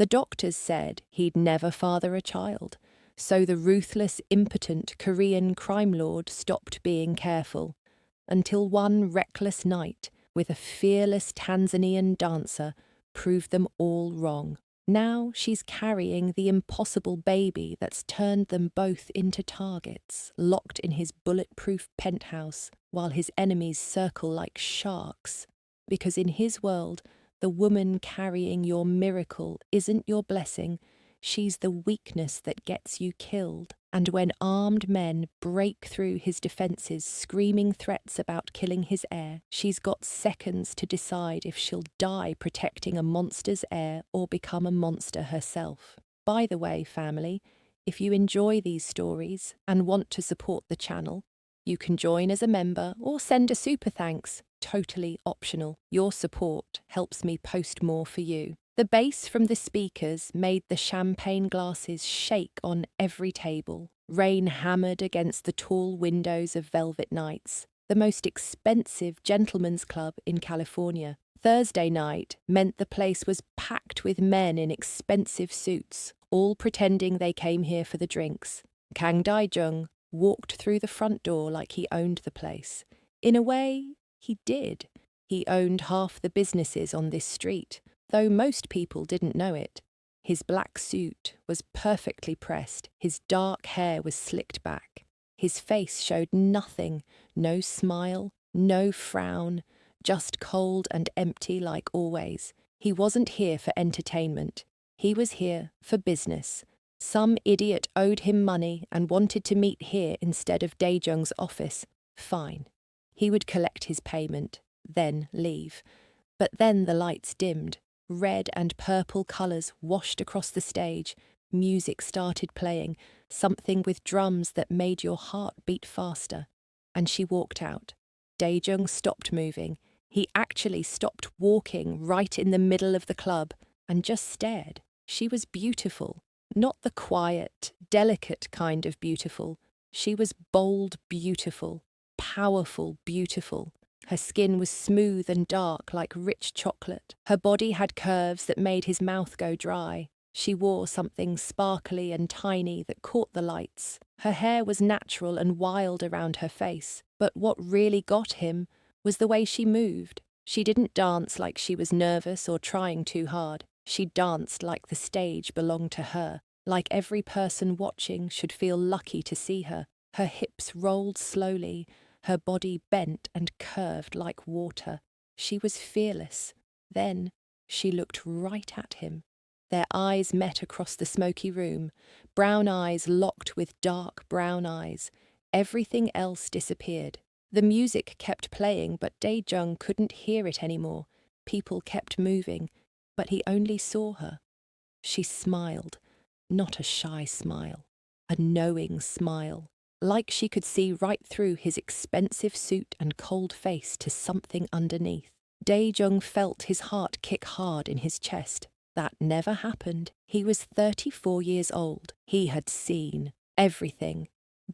The doctors said he'd never father a child, so the ruthless, impotent Korean crime lord stopped being careful, until one reckless night with a fearless Tanzanian dancer proved them all wrong. Now she's carrying the impossible baby that's turned them both into targets, locked in his bulletproof penthouse while his enemies circle like sharks. Because in his world, the woman carrying your miracle isn't your blessing, she's the weakness that gets you killed. And when armed men break through his defences, screaming threats about killing his heir, she's got seconds to decide if she'll die protecting a monster's heir or become a monster herself. By the way, family, if you enjoy these stories and want to support the channel, you can join as a member or send a super thanks, totally optional. Your support helps me post more for you. The bass from the speakers made the champagne glasses shake on every table. Rain hammered against the tall windows of Velvet Nights, the most expensive gentlemen's club in California. Thursday night meant the place was packed with men in expensive suits, all pretending they came here for the drinks. Kang Dae-jung walked through the front door like he owned the place. In a way, he did. He owned half the businesses on this street, though most people didn't know it. His black suit was perfectly pressed, his dark hair was slicked back. His face showed nothing, no smile, no frown, just cold and empty like always. He wasn't here for entertainment. He was here for business. Some idiot owed him money and wanted to meet here instead of Dae-jung's office. Fine. He would collect his payment, then leave. But then the lights dimmed. Red and purple colours washed across the stage. Music started playing, something with drums that made your heart beat faster. And she walked out. Dae-jung stopped moving. He actually stopped walking right in the middle of the club and just stared. She was beautiful. Not the quiet, delicate kind of beautiful. She was bold beautiful, powerful beautiful. Her skin was smooth and dark like rich chocolate. Her body had curves that made his mouth go dry. She wore something sparkly and tiny that caught the lights. Her hair was natural and wild around her face. But what really got him was the way she moved. She didn't dance like she was nervous or trying too hard. She danced like the stage belonged to her, like every person watching should feel lucky to see her. Her hips rolled slowly, her body bent and curved like water. She was fearless. Then she looked right at him. Their eyes met across the smoky room, brown eyes locked with dark brown eyes. Everything else disappeared. The music kept playing, but Dae-jung couldn't hear it anymore. People kept moving, but he only saw her. She smiled, not a shy smile, a knowing smile, like she could see right through his expensive suit and cold face to something underneath. Dae-jung felt his heart kick hard in his chest. That never happened. He was 34 years old. He had seen everything,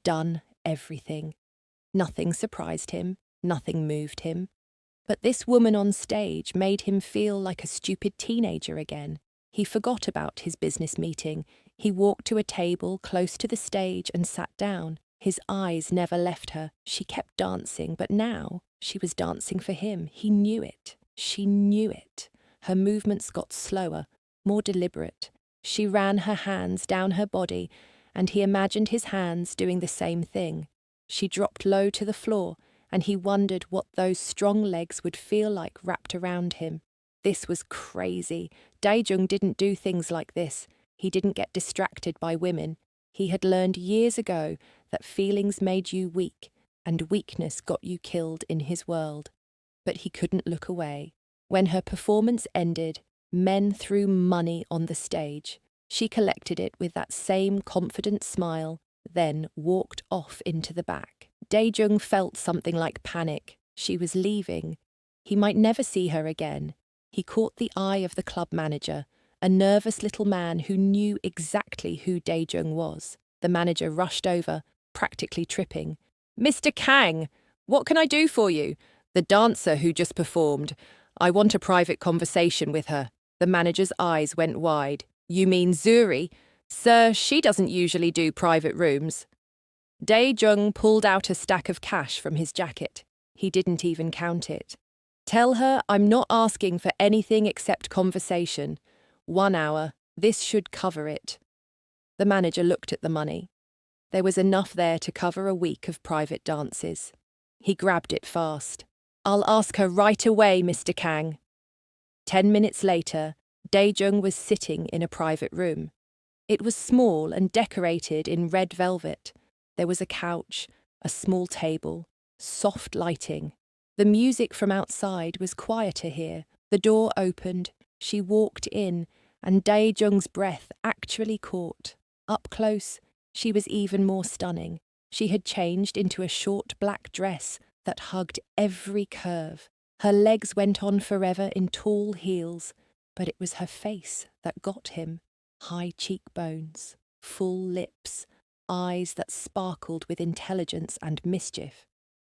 done everything. Nothing surprised him, nothing moved him. But this woman on stage made him feel like a stupid teenager again. He forgot about his business meeting. He walked to a table close to the stage and sat down. His eyes never left her. She kept dancing, but now she was dancing for him. He knew it. She knew it. Her movements got slower, more deliberate. She ran her hands down her body, and he imagined his hands doing the same thing. She dropped low to the floor, and he wondered what those strong legs would feel like wrapped around him. This was crazy. Dae-jung didn't do things like this. He didn't get distracted by women. He had learned years ago that feelings made you weak, and weakness got you killed in his world. But he couldn't look away. When her performance ended, men threw money on the stage. She collected it with that same confident smile, then walked off into the back. Dae-jung felt something like panic. She was leaving. He might never see her again. He caught the eye of the club manager, a nervous little man who knew exactly who Dae-jung was. The manager rushed over, practically tripping. "Mr. Kang, what can I do for you?" "The dancer who just performed. I want a private conversation with her." The manager's eyes went wide. You mean Zuri? Sir, she doesn't usually do private rooms. Dae-jung pulled out a stack of cash from his jacket. He didn't even count it. Tell her I'm not asking for anything except conversation. 1 hour. This should cover it. The manager looked at the money. There was enough there to cover a week of private dances. He grabbed it fast. I'll ask her right away, Mr. Kang. 10 minutes later, Dae-jung was sitting in a private room. It was small and decorated in red velvet. There was a couch, a small table, soft lighting. The music from outside was quieter here. The door opened, she walked in, and Dae-jung's breath actually caught. Up close, she was even more stunning. She had changed into a short black dress that hugged every curve. Her legs went on forever in tall heels, but it was her face that got him. High cheekbones, full lips, eyes that sparkled with intelligence and mischief.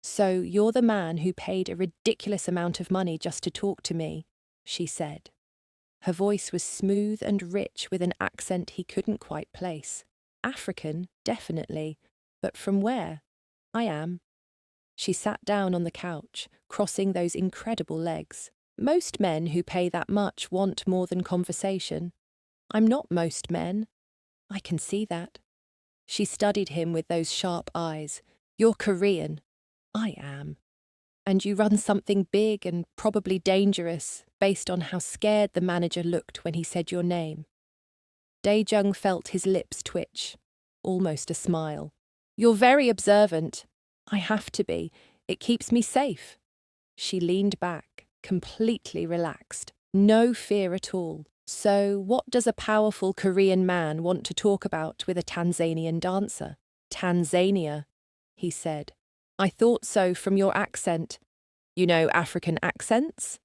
So you're the man who paid a ridiculous amount of money just to talk to me, she said. Her voice was smooth and rich with an accent he couldn't quite place. African, definitely, but from where? I am. She sat down on the couch, crossing those incredible legs. Most men who pay that much want more than conversation. I'm not most men. I can see that. She studied him with those sharp eyes. You're Korean. I am. And you run something big and probably dangerous, based on how scared the manager looked when he said your name. Dae-jung felt his lips twitch, almost a smile. You're very observant. I have to be. It keeps me safe. She leaned back, completely relaxed. No fear at all. So, what does a powerful Korean man want to talk about with a Tanzanian dancer? Tanzania, he said. I thought so from your accent. You know African accents?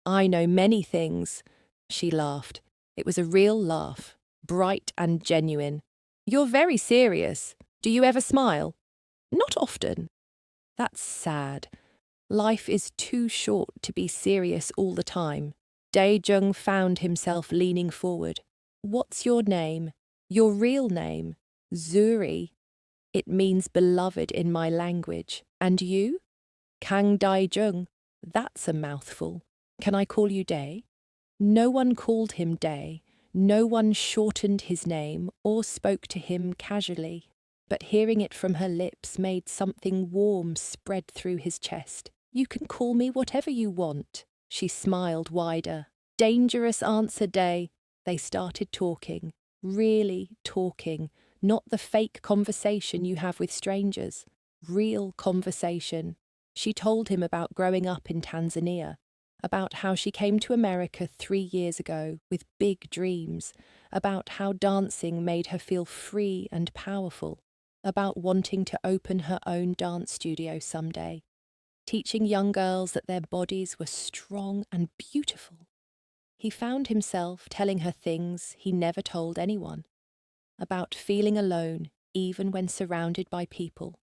I know many things, she laughed. It was a real laugh, bright and genuine. You're very serious. Do you ever smile? Not often. That's sad. Life is too short to be serious all the time. Dae-jung found himself leaning forward. What's your name? Your real name? Zuri. It means beloved in my language. And you? Kang Dae-jung. That's a mouthful. Can I call you Dae? No one called him Dae. No one shortened his name or spoke to him casually. But hearing it from her lips made something warm spread through his chest. You can call me whatever you want. She smiled wider. Dangerous answer, Dae. They started talking. Really talking. Not the fake conversation you have with strangers. Real conversation. She told him about growing up in Tanzania, about how she came to America 3 years ago with big dreams, about how dancing made her feel free and powerful, about wanting to open her own dance studio someday, teaching young girls that their bodies were strong and beautiful. He found himself telling her things he never told anyone, about feeling alone even when surrounded by people,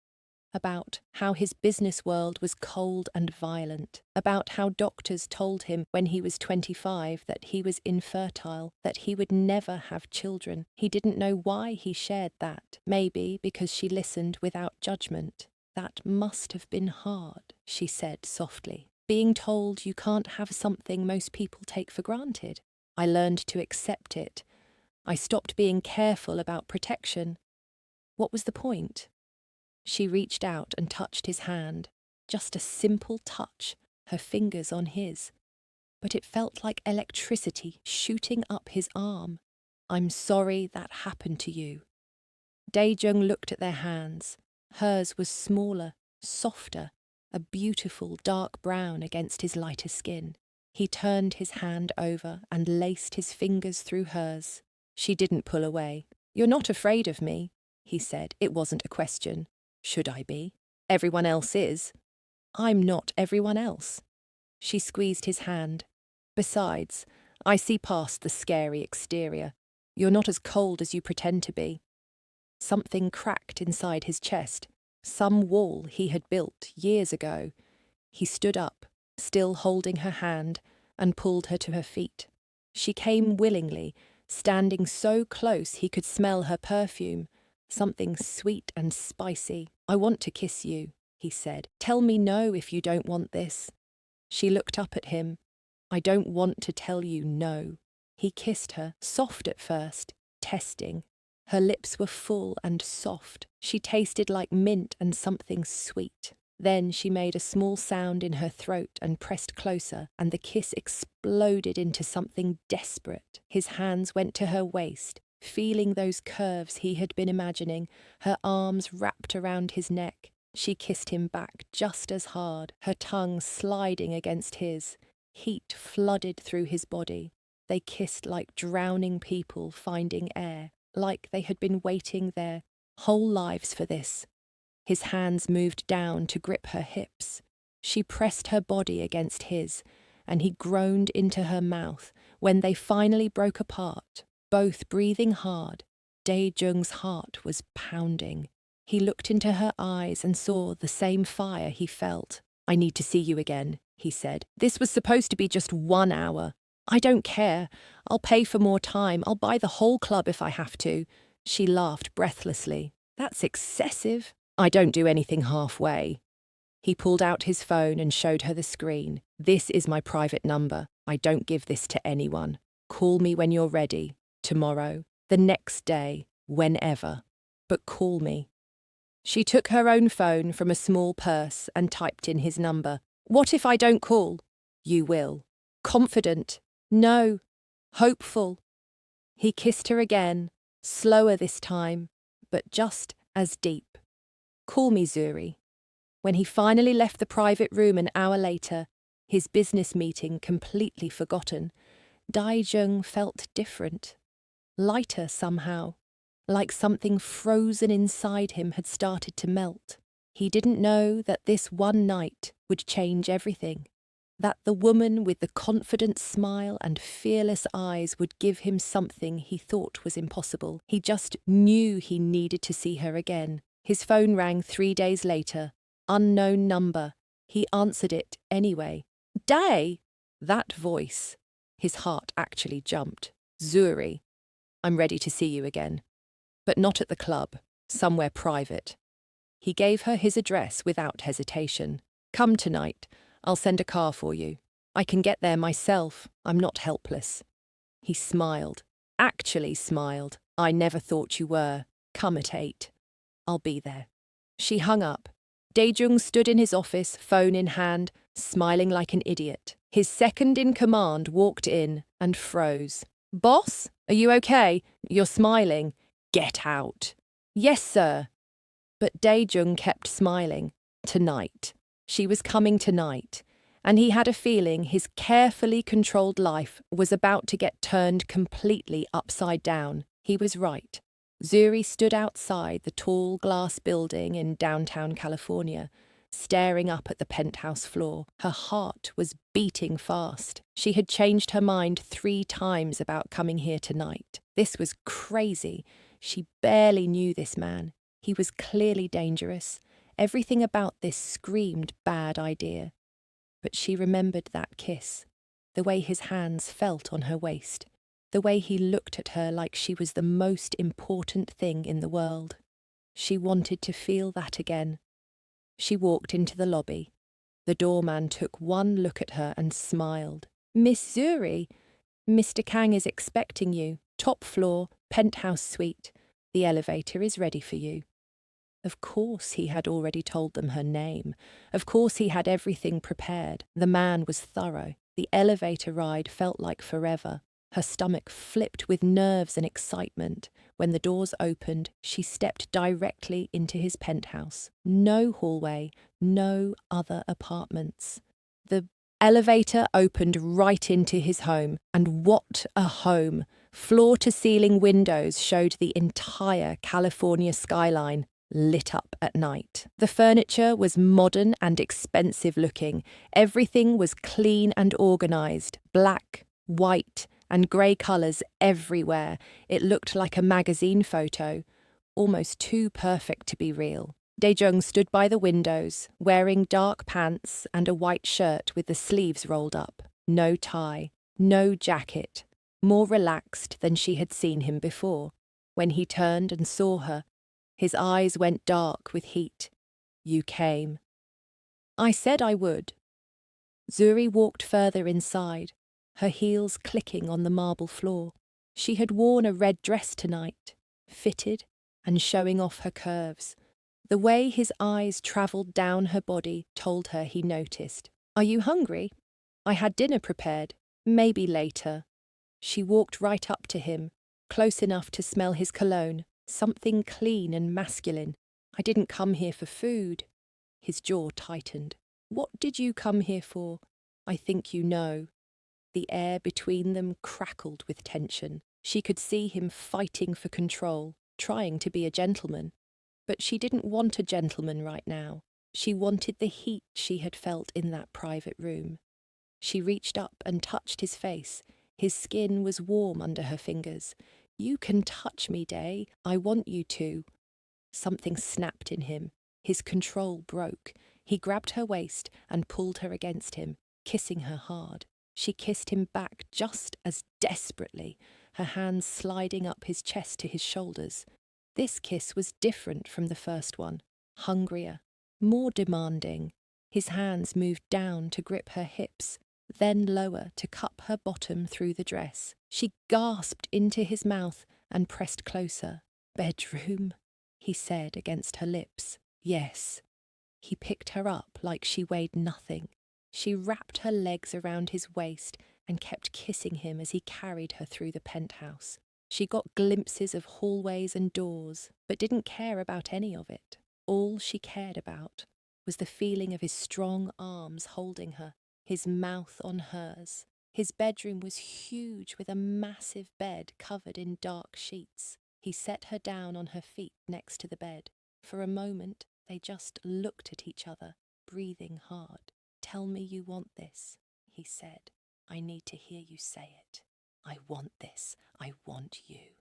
about how his business world was cold and violent, about how doctors told him when he was 25 that he was infertile, that he would never have children. He didn't know why he shared that, maybe because she listened without judgment. That must have been hard, she said softly, being told you can't have something most people take for granted. I learned to accept it. I stopped being careful about protection. What was the point? She reached out and touched his hand, just a simple touch, her fingers on his. But it felt like electricity shooting up his arm. I'm sorry that happened to you. Dae-jung looked at their hands. Hers was smaller, softer, a beautiful dark brown against his lighter skin. He turned his hand over and laced his fingers through hers. She didn't pull away. You're not afraid of me, he said. It wasn't a question. Should I be? Everyone else is. I'm not everyone else. She squeezed his hand. Besides, I see past the scary exterior. You're not as cold as you pretend to be. Something cracked inside his chest, some wall he had built years ago. He stood up, still holding her hand, and pulled her to her feet. She came willingly, standing so close he could smell her perfume, something sweet and spicy. "I want to kiss you," he said. "Tell me no if you don't want this." She looked up at him. "I don't want to tell you no." He kissed her, soft at first, testing. Her lips were full and soft. She tasted like mint and something sweet. Then she made a small sound in her throat and pressed closer, and the kiss exploded into something desperate. His hands went to her waist, feeling those curves he had been imagining, her arms wrapped around his neck. She kissed him back just as hard, her tongue sliding against his. Heat flooded through his body. They kissed like drowning people finding air, like they had been waiting their whole lives for this. His hands moved down to grip her hips. She pressed her body against his, and he groaned into her mouth when they finally broke apart, both breathing hard. Dae-jung's heart was pounding. He looked into her eyes and saw the same fire he felt. "I need to see you again," he said. "This was supposed to be just 1 hour. I don't care. I'll pay for more time. I'll buy the whole club if I have to." She laughed breathlessly. "That's excessive." "I don't do anything halfway." He pulled out his phone and showed her the screen. "This is my private number. I don't give this to anyone. Call me when you're ready. Tomorrow, the next day, whenever. But call me." She took her own phone from a small purse and typed in his number. "What if I don't call?" "You will." Confident. No. Hopeful. He kissed her again, slower this time, but just as deep. "Call me, Zuri." When he finally left the private room an hour later, his business meeting completely forgotten, Dae-jung felt different. Lighter somehow, like something frozen inside him had started to melt. He didn't know that this one night would change everything, that the woman with the confident smile and fearless eyes would give him something he thought was impossible. He just knew he needed to see her again. His phone rang 3 days later. Unknown number. He answered it anyway. "Dae!" That voice. His heart actually jumped. "Zuri, I'm ready to see you again. But not at the club, somewhere private." He gave her his address without hesitation. "Come tonight. I'll send a car for you. I can get there myself. I'm not helpless." He smiled. Actually smiled. "I never thought you were. Come at 8. I'll be there." She hung up. Dae-jung stood in his office, phone in hand, smiling like an idiot. His second in command walked in and froze. "Boss, are you okay? You're smiling." "Get out." "Yes, sir." But Dae-jung kept smiling. Tonight. She was coming tonight, and he had a feeling his carefully controlled life was about to get turned completely upside down. He was right. Zuri stood outside the tall glass building in downtown California, staring up at the penthouse floor. Her heart was beating fast. She had changed her mind 3 times about coming here tonight. This was crazy. She barely knew this man. He was clearly dangerous. Everything about this screamed bad idea. But she remembered that kiss, the way his hands felt on her waist, the way he looked at her like she was the most important thing in the world. She wanted to feel that again. She walked into the lobby. The doorman took one look at her and smiled. "Miss Zuri, Mr. Kang is expecting you. Top floor, penthouse suite. The elevator is ready for you." Of course he had already told them her name. Of course he had everything prepared. The man was thorough. The elevator ride felt like forever. Her stomach flipped with nerves and excitement. When the doors opened, she stepped directly into his penthouse. No hallway, no other apartments. The elevator opened right into his home, and what a home! Floor-to-ceiling windows showed the entire California skyline, lit up at night. The furniture was modern and expensive looking. Everything was clean and organised, black, white, and grey colours everywhere. It looked like a magazine photo, almost too perfect to be real. Dae-jung stood by the windows, wearing dark pants and a white shirt with the sleeves rolled up. No tie, no jacket, more relaxed than she had seen him before. When he turned and saw her, his eyes went dark with heat. "You came." "I said I would." Zuri walked further inside, her heels clicking on the marble floor. She had worn a red dress tonight, fitted and showing off her curves. The way his eyes travelled down her body told her he noticed. "Are you hungry? I had dinner prepared. Maybe later." She walked right up to him, close enough to smell his cologne, something clean and masculine. "I didn't come here for food." His jaw tightened. "What did you come here for?" "I think you know." The air between them crackled with tension. She could see him fighting for control, trying to be a gentleman. But she didn't want a gentleman right now. She wanted the heat she had felt in that private room. She reached up and touched his face. His skin was warm under her fingers. "You can touch me, Day. I want you to." Something snapped in him. His control broke. He grabbed her waist and pulled her against him, kissing her hard. She kissed him back just as desperately, her hands sliding up his chest to his shoulders. This kiss was different from the first one, hungrier, more demanding. His hands moved down to grip her hips, then lower to cup her bottom through the dress. She gasped into his mouth and pressed closer. "Bedroom?" he said against her lips. "Yes." He picked her up like she weighed nothing. She wrapped her legs around his waist and kept kissing him as he carried her through the penthouse. She got glimpses of hallways and doors, but didn't care about any of it. All she cared about was the feeling of his strong arms holding her, his mouth on hers. His bedroom was huge, with a massive bed covered in dark sheets. He set her down on her feet next to the bed. For a moment, they just looked at each other, breathing hard. "Tell me you want this," he said. "I need to hear you say it. I want this. I want you."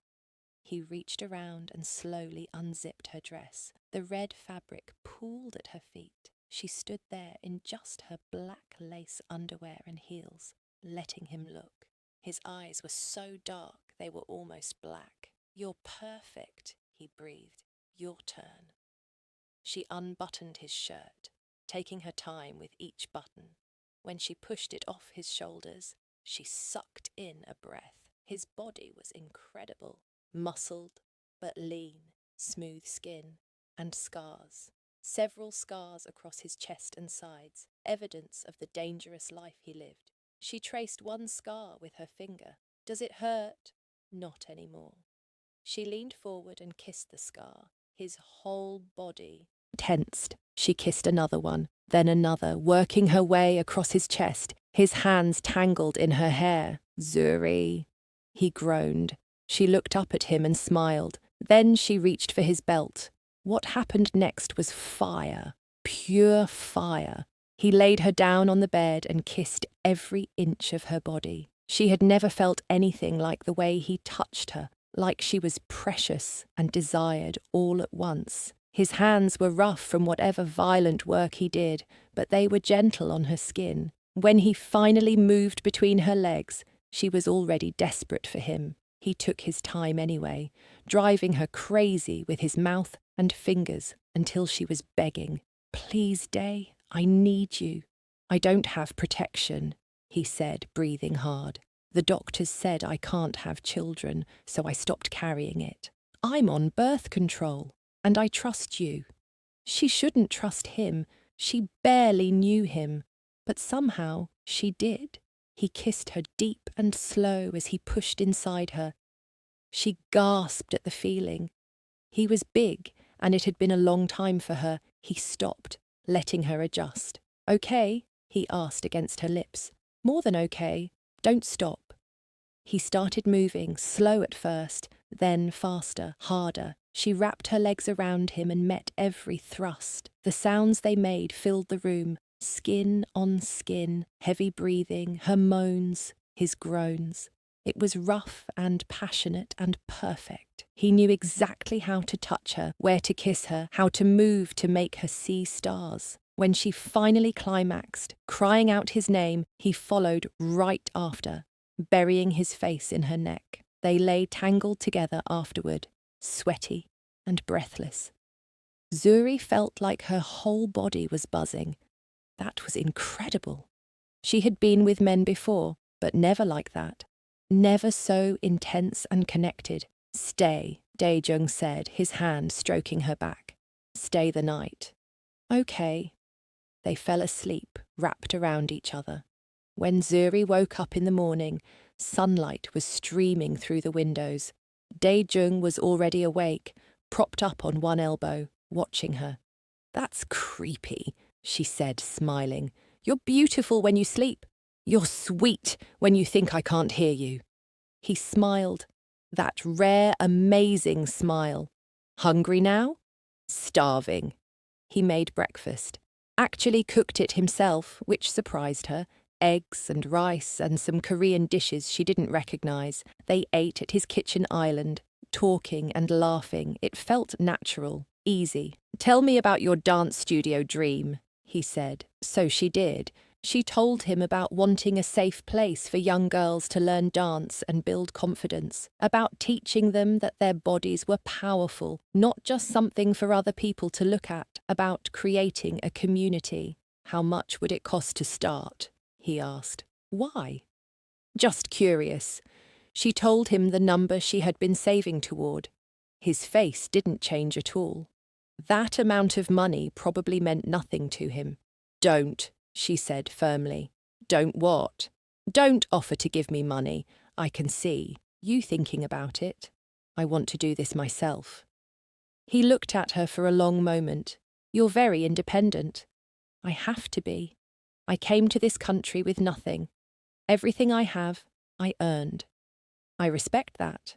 He reached around and slowly unzipped her dress. The red fabric pooled at her feet. She stood there in just her black lace underwear and heels, letting him look. His eyes were so dark they were almost black. "You're perfect," he breathed. "Your turn." She unbuttoned his shirt, taking her time with each button. When she pushed it off his shoulders, she sucked in a breath. His body was incredible, muscled but lean, smooth skin, and scars. Several scars across his chest and sides, evidence of the dangerous life he lived. She traced one scar with her finger. "Does it hurt?" "Not anymore." She leaned forward and kissed the scar. His whole body tensed. She kissed another one, then another, working her way across his chest, his hands tangled in her hair. "Zuri," he groaned. She looked up at him and smiled. Then she reached for his belt. What happened next was fire, pure fire. He laid her down on the bed and kissed every inch of her body. She had never felt anything like the way he touched her, like she was precious and desired all at once. His hands were rough from whatever violent work he did, but they were gentle on her skin. When he finally moved between her legs, she was already desperate for him. He took his time anyway, driving her crazy with his mouth and fingers until she was begging. "Please, Day, I need you." "I don't have protection," he said, breathing hard. "The doctors said I can't have children, so I stopped carrying it. I'm on birth control. And I trust you." She shouldn't trust him. She barely knew him. But somehow she did. He kissed her deep and slow as he pushed inside her. She gasped at the feeling. He was big, and it had been a long time for her. He stopped, letting her adjust. "Okay?" he asked against her lips. "More than okay. Don't stop." He started moving, slow at first, then faster, harder. She wrapped her legs around him and met every thrust. The sounds they made filled the room, skin on skin, heavy breathing, her moans, his groans. It was rough and passionate and perfect. He knew exactly how to touch her, where to kiss her, how to move to make her see stars. When she finally climaxed, crying out his name, he followed right after. burying his face in her neck. They lay tangled together afterward, sweaty and breathless. Zuri felt like her whole body was buzzing. That was incredible. She had been with men before, but never like that. Never so intense and connected. "Stay," Dae-jung said, his hand stroking her back. "Stay the night." "Okay." They fell asleep, wrapped around each other. When Zuri woke up in the morning, sunlight was streaming through the windows. Dae-jung was already awake, propped up on one elbow, watching her. "That's creepy," she said, smiling. "You're beautiful when you sleep. You're sweet when you think I can't hear you." He smiled, that rare, amazing smile. "Hungry now?" "Starving." He made breakfast. Actually cooked it himself, which surprised her. Eggs and rice and some Korean dishes she didn't recognize. They ate at his kitchen island, talking and laughing. It felt natural, easy. "Tell me about your dance studio dream," he said. So she did. She told him about wanting a safe place for young girls to learn dance and build confidence, about teaching them that their bodies were powerful, not just something for other people to look at, about creating a community. "How much would it cost to start?" he asked. "Why?" "Just curious." She told him the number she had been saving toward. His face didn't change at all. That amount of money probably meant nothing to him. "Don't," she said firmly. "Don't what?" "Don't offer to give me money. I can see you thinking about it. I want to do this myself." He looked at her for a long moment. "You're very independent." "I have to be. I came to this country with nothing. Everything I have, I earned. I respect that."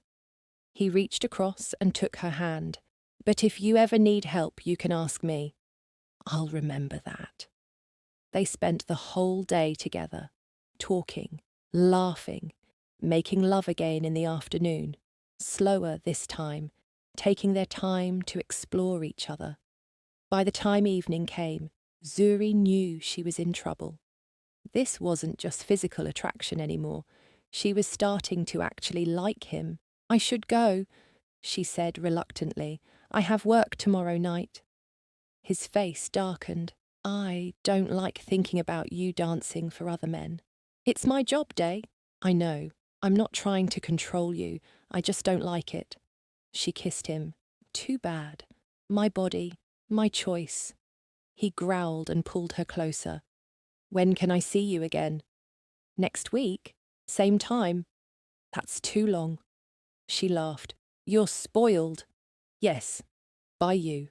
He reached across and took her hand. "But if you ever need help, you can ask me." "I'll remember that." They spent the whole day together, talking, laughing, making love again in the afternoon, slower this time, taking their time to explore each other. By the time evening came, Zuri knew she was in trouble. This wasn't just physical attraction anymore. She was starting to actually like him. "I should go," she said reluctantly. "I have work tomorrow night." His face darkened. "I don't like thinking about you dancing for other men." "It's my job, Day." "I know. I'm not trying to control you. I just don't like it." She kissed him. "Too bad. My body, my choice." He growled and pulled her closer. "When can I see you again?" "Next week? Same time?" "That's too long." She laughed. "You're spoiled." "Yes, by you."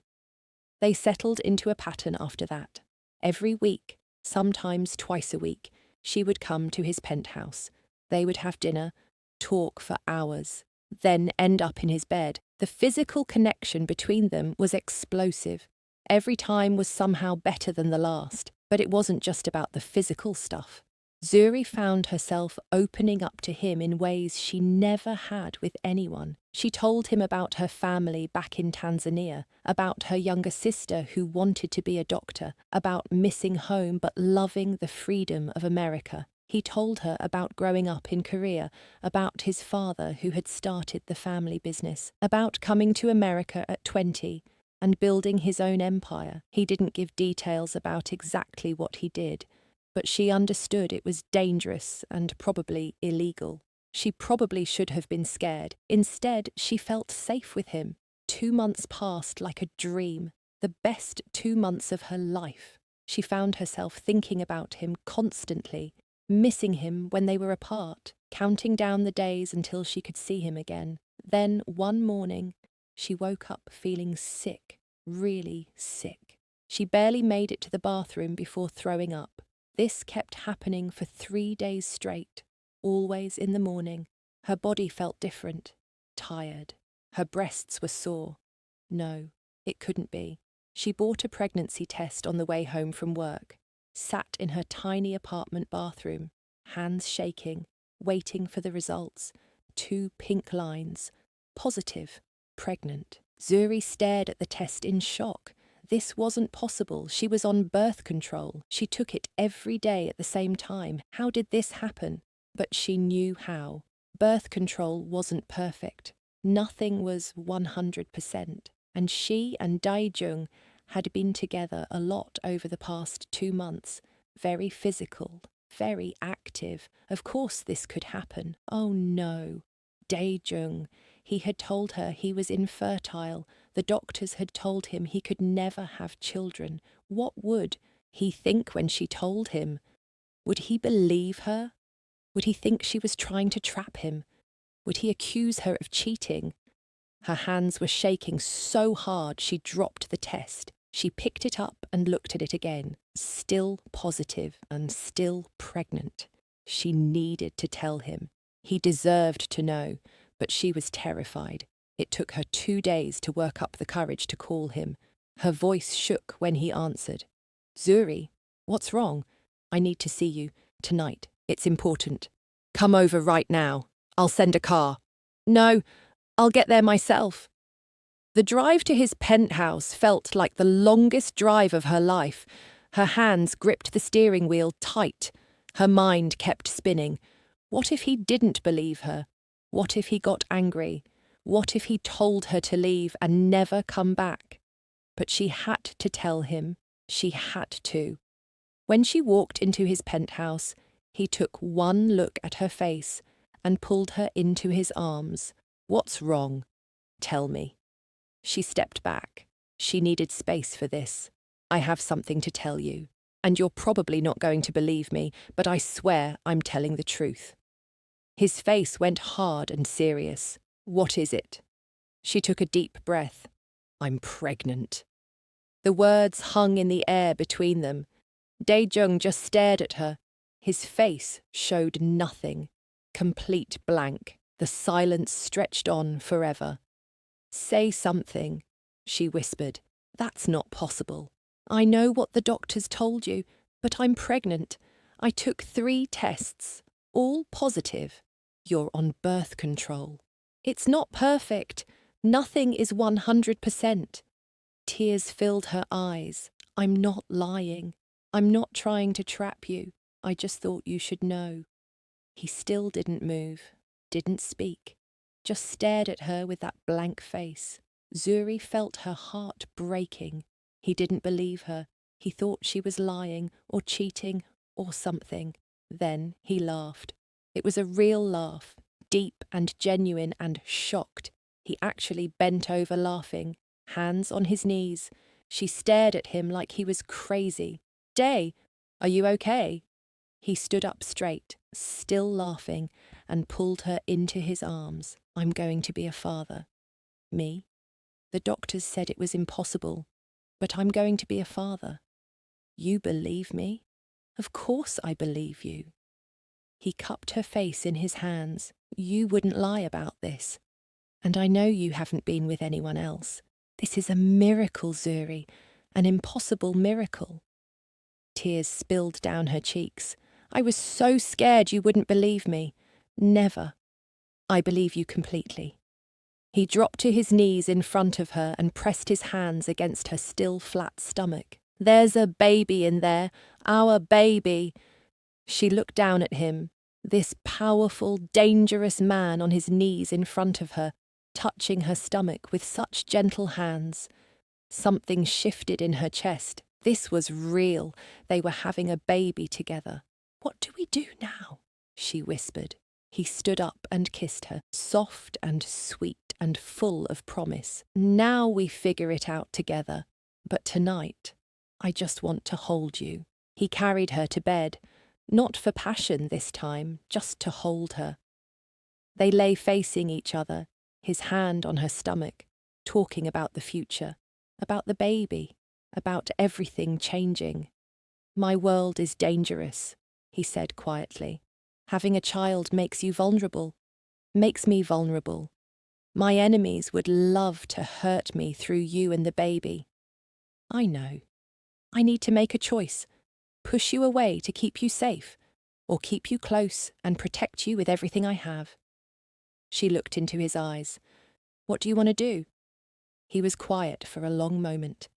They settled into a pattern after that. Every week, sometimes twice a week, she would come to his penthouse. They would have dinner, talk for hours, then end up in his bed. The physical connection between them was explosive. Every time was somehow better than the last, but it wasn't just about the physical stuff. Zuri found herself opening up to him in ways she never had with anyone. She told him about her family back in Tanzania, about her younger sister who wanted to be a doctor, about missing home but loving the freedom of America. He told her about growing up in Korea, about his father who had started the family business, about coming to America at 20 and building his own empire. He didn't give details about exactly what he did, but she understood it was dangerous and probably illegal. She probably should have been scared. Instead, she felt safe with him. 2 months passed like a dream, the best 2 months of her life. She found herself thinking about him constantly, missing him when they were apart, counting down the days until she could see him again. Then, one morning, she woke up feeling sick, really sick. She barely made it to the bathroom before throwing up. This kept happening for 3 days straight, always in the morning. Her body felt different, tired. Her breasts were sore. No, it couldn't be. She bought a pregnancy test on the way home from work, sat in her tiny apartment bathroom, hands shaking, waiting for the results. 2 pink lines. Positive, pregnant. Zuri stared at the test in shock. This wasn't possible. She was on birth control. She took it every day at the same time. How did this happen? but she knew how. Birth control wasn't perfect. Nothing was 100%. And she and Daejung had been together a lot over the past 2 months. Very physical, very active. Of course this could happen. Oh no. Daejung. He had told her he was infertile. The doctors had told him he could never have children. What would he think when she told him? Would he believe her? Would he think she was trying to trap him? Would he accuse her of cheating? Her hands were shaking so hard she dropped the test. She picked it up and looked at it again. Still positive and still pregnant. She needed to tell him. He deserved to know, but she was terrified. It took her 2 days to work up the courage to call him. Her voice shook when he answered. Zuri, what's wrong? I need to see you. Tonight. It's important. Come over right now. I'll send a car. No, I'll get there myself. The drive to his penthouse felt like the longest drive of her life. Her hands gripped the steering wheel tight. Her mind kept spinning. What if he didn't believe her? What if he got angry? What if he told her to leave and never come back? But she had to tell him. She had to. When she walked into his penthouse, he took one look at her face and pulled her into his arms. What's wrong? Tell me. She stepped back. She needed space for this. I have something to tell you, and you're probably not going to believe me, but I swear I'm telling the truth. His face went hard and serious. What is it? She took a deep breath. I'm pregnant. The words hung in the air between them. Daejung just stared at her. His face showed nothing. Complete blank. The silence stretched on forever. Say something, she whispered. That's not possible. I know what the doctors told you, but I'm pregnant. I took 3 tests, all positive. You're on birth control. It's not perfect. Nothing is 100%. Tears filled her eyes. I'm not lying. I'm not trying to trap you. I just thought you should know. He still didn't move, didn't speak, just stared at her with that blank face. Zuri felt her heart breaking. He didn't believe her. He thought she was lying or cheating or something. Then he laughed. It was a real laugh, deep and genuine and shocked. He actually bent over laughing, hands on his knees. She stared at him like he was crazy. Day, are you okay? He stood up straight, still laughing, and pulled her into his arms. I'm going to be a father. Me? The doctors said it was impossible, but I'm going to be a father. You believe me? Of course I believe you. He cupped her face in his hands. You wouldn't lie about this. And I know you haven't been with anyone else. This is a miracle, Zuri, an impossible miracle. Tears spilled down her cheeks. I was so scared you wouldn't believe me. Never. I believe you completely. He dropped to his knees in front of her and pressed his hands against her still flat stomach. There's a baby in there, our baby. She looked down at him, this powerful, dangerous man on his knees in front of her, touching her stomach with such gentle hands. Something shifted in her chest. This was real. They were having a baby together. What do we do now? She whispered. He stood up and kissed her, soft and sweet and full of promise. Now we figure it out together. But tonight, I just want to hold you. He carried her to bed, not for passion this time, just to hold her. They lay facing each other, his hand on her stomach, talking about the future, about the baby, about everything changing. My world is dangerous, he said quietly. Having a child makes you vulnerable, makes me vulnerable. My enemies would love to hurt me through you and the baby. I know. I need to make a choice. Push you away to keep you safe, or keep you close and protect you with everything I have. She looked into his eyes. What do you want to do? He was quiet for a long moment.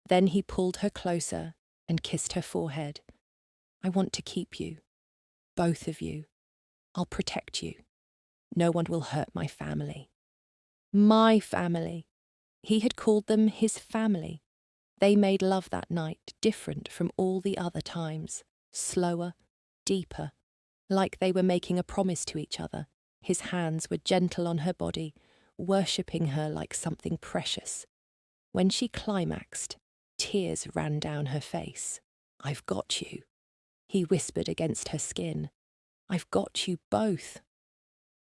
Then he pulled her closer and kissed her forehead. I want to keep you. Both of you. I'll protect you. No one will hurt my family. My family. He had called them his family. They made love that night different from all the other times, slower, deeper, like they were making a promise to each other. His hands were gentle on her body, worshipping her like something precious. When she climaxed, tears ran down her face. I've got you, he whispered against her skin. I've got you both.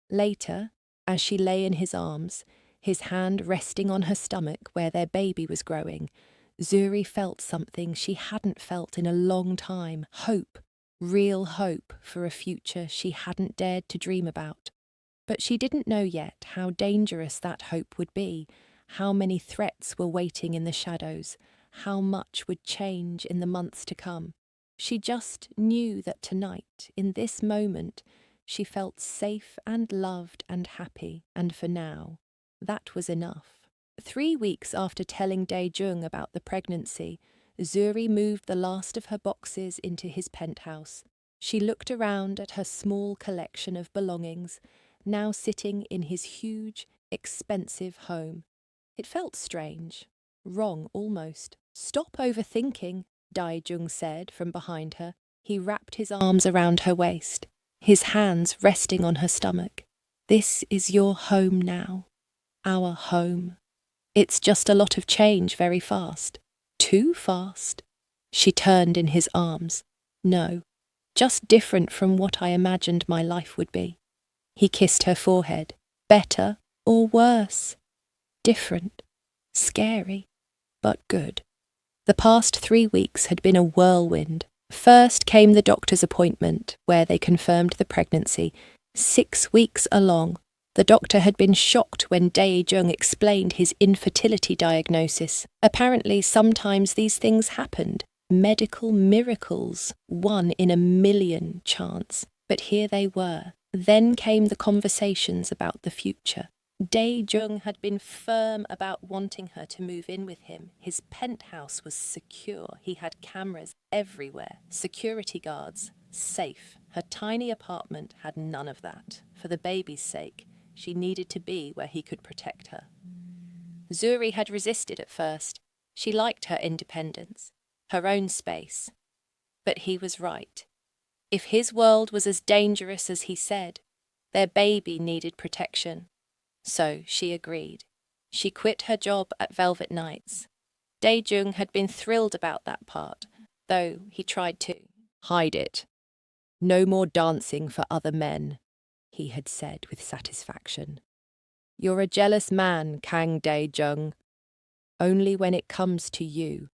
Later, as she lay in his arms, his hand resting on her stomach where their baby was growing, Zuri felt something she hadn't felt in a long time. Hope, real hope for a future she hadn't dared to dream about. But she didn't know yet how dangerous that hope would be, how many threats were waiting in the shadows, how much would change in the months to come. She just knew that tonight, in this moment, she felt safe and loved and happy, and for now, that was enough. 3 weeks after telling Dae-jung about the pregnancy, Zuri moved the last of her boxes into his penthouse. She looked around at her small collection of belongings, now sitting in his huge, expensive home. It felt strange, wrong almost. Stop overthinking, Dae-jung said from behind her. He wrapped his arms around her waist, his hands resting on her stomach. This is your home now, our home. It's just a lot of change very fast. Too fast. She turned in his arms. No, just different from what I imagined my life would be. He kissed her forehead. Better or worse? Different. Scary, but good. The past 3 weeks had been a whirlwind. First came the doctor's appointment, where they confirmed the pregnancy. 6 weeks along. The doctor had been shocked when Dae-jung explained his infertility diagnosis. Apparently, sometimes these things happened. Medical miracles, 1 in a million chance. But here they were. Then came the conversations about the future. Dae-jung had been firm about wanting her to move in with him. His penthouse was secure. He had cameras everywhere, security guards, safe. Her tiny apartment had none of that. For the baby's sake, she needed to be where he could protect her. Zuri had resisted at first. She liked her independence, her own space. But he was right. If his world was as dangerous as he said, their baby needed protection. So she agreed. She quit her job at Velvet Nights. Dae-jung had been thrilled about that part, though he tried to hide it. No more dancing for other men, he had said with satisfaction. You're a jealous man, Kang Dae-jung. Only when it comes to you.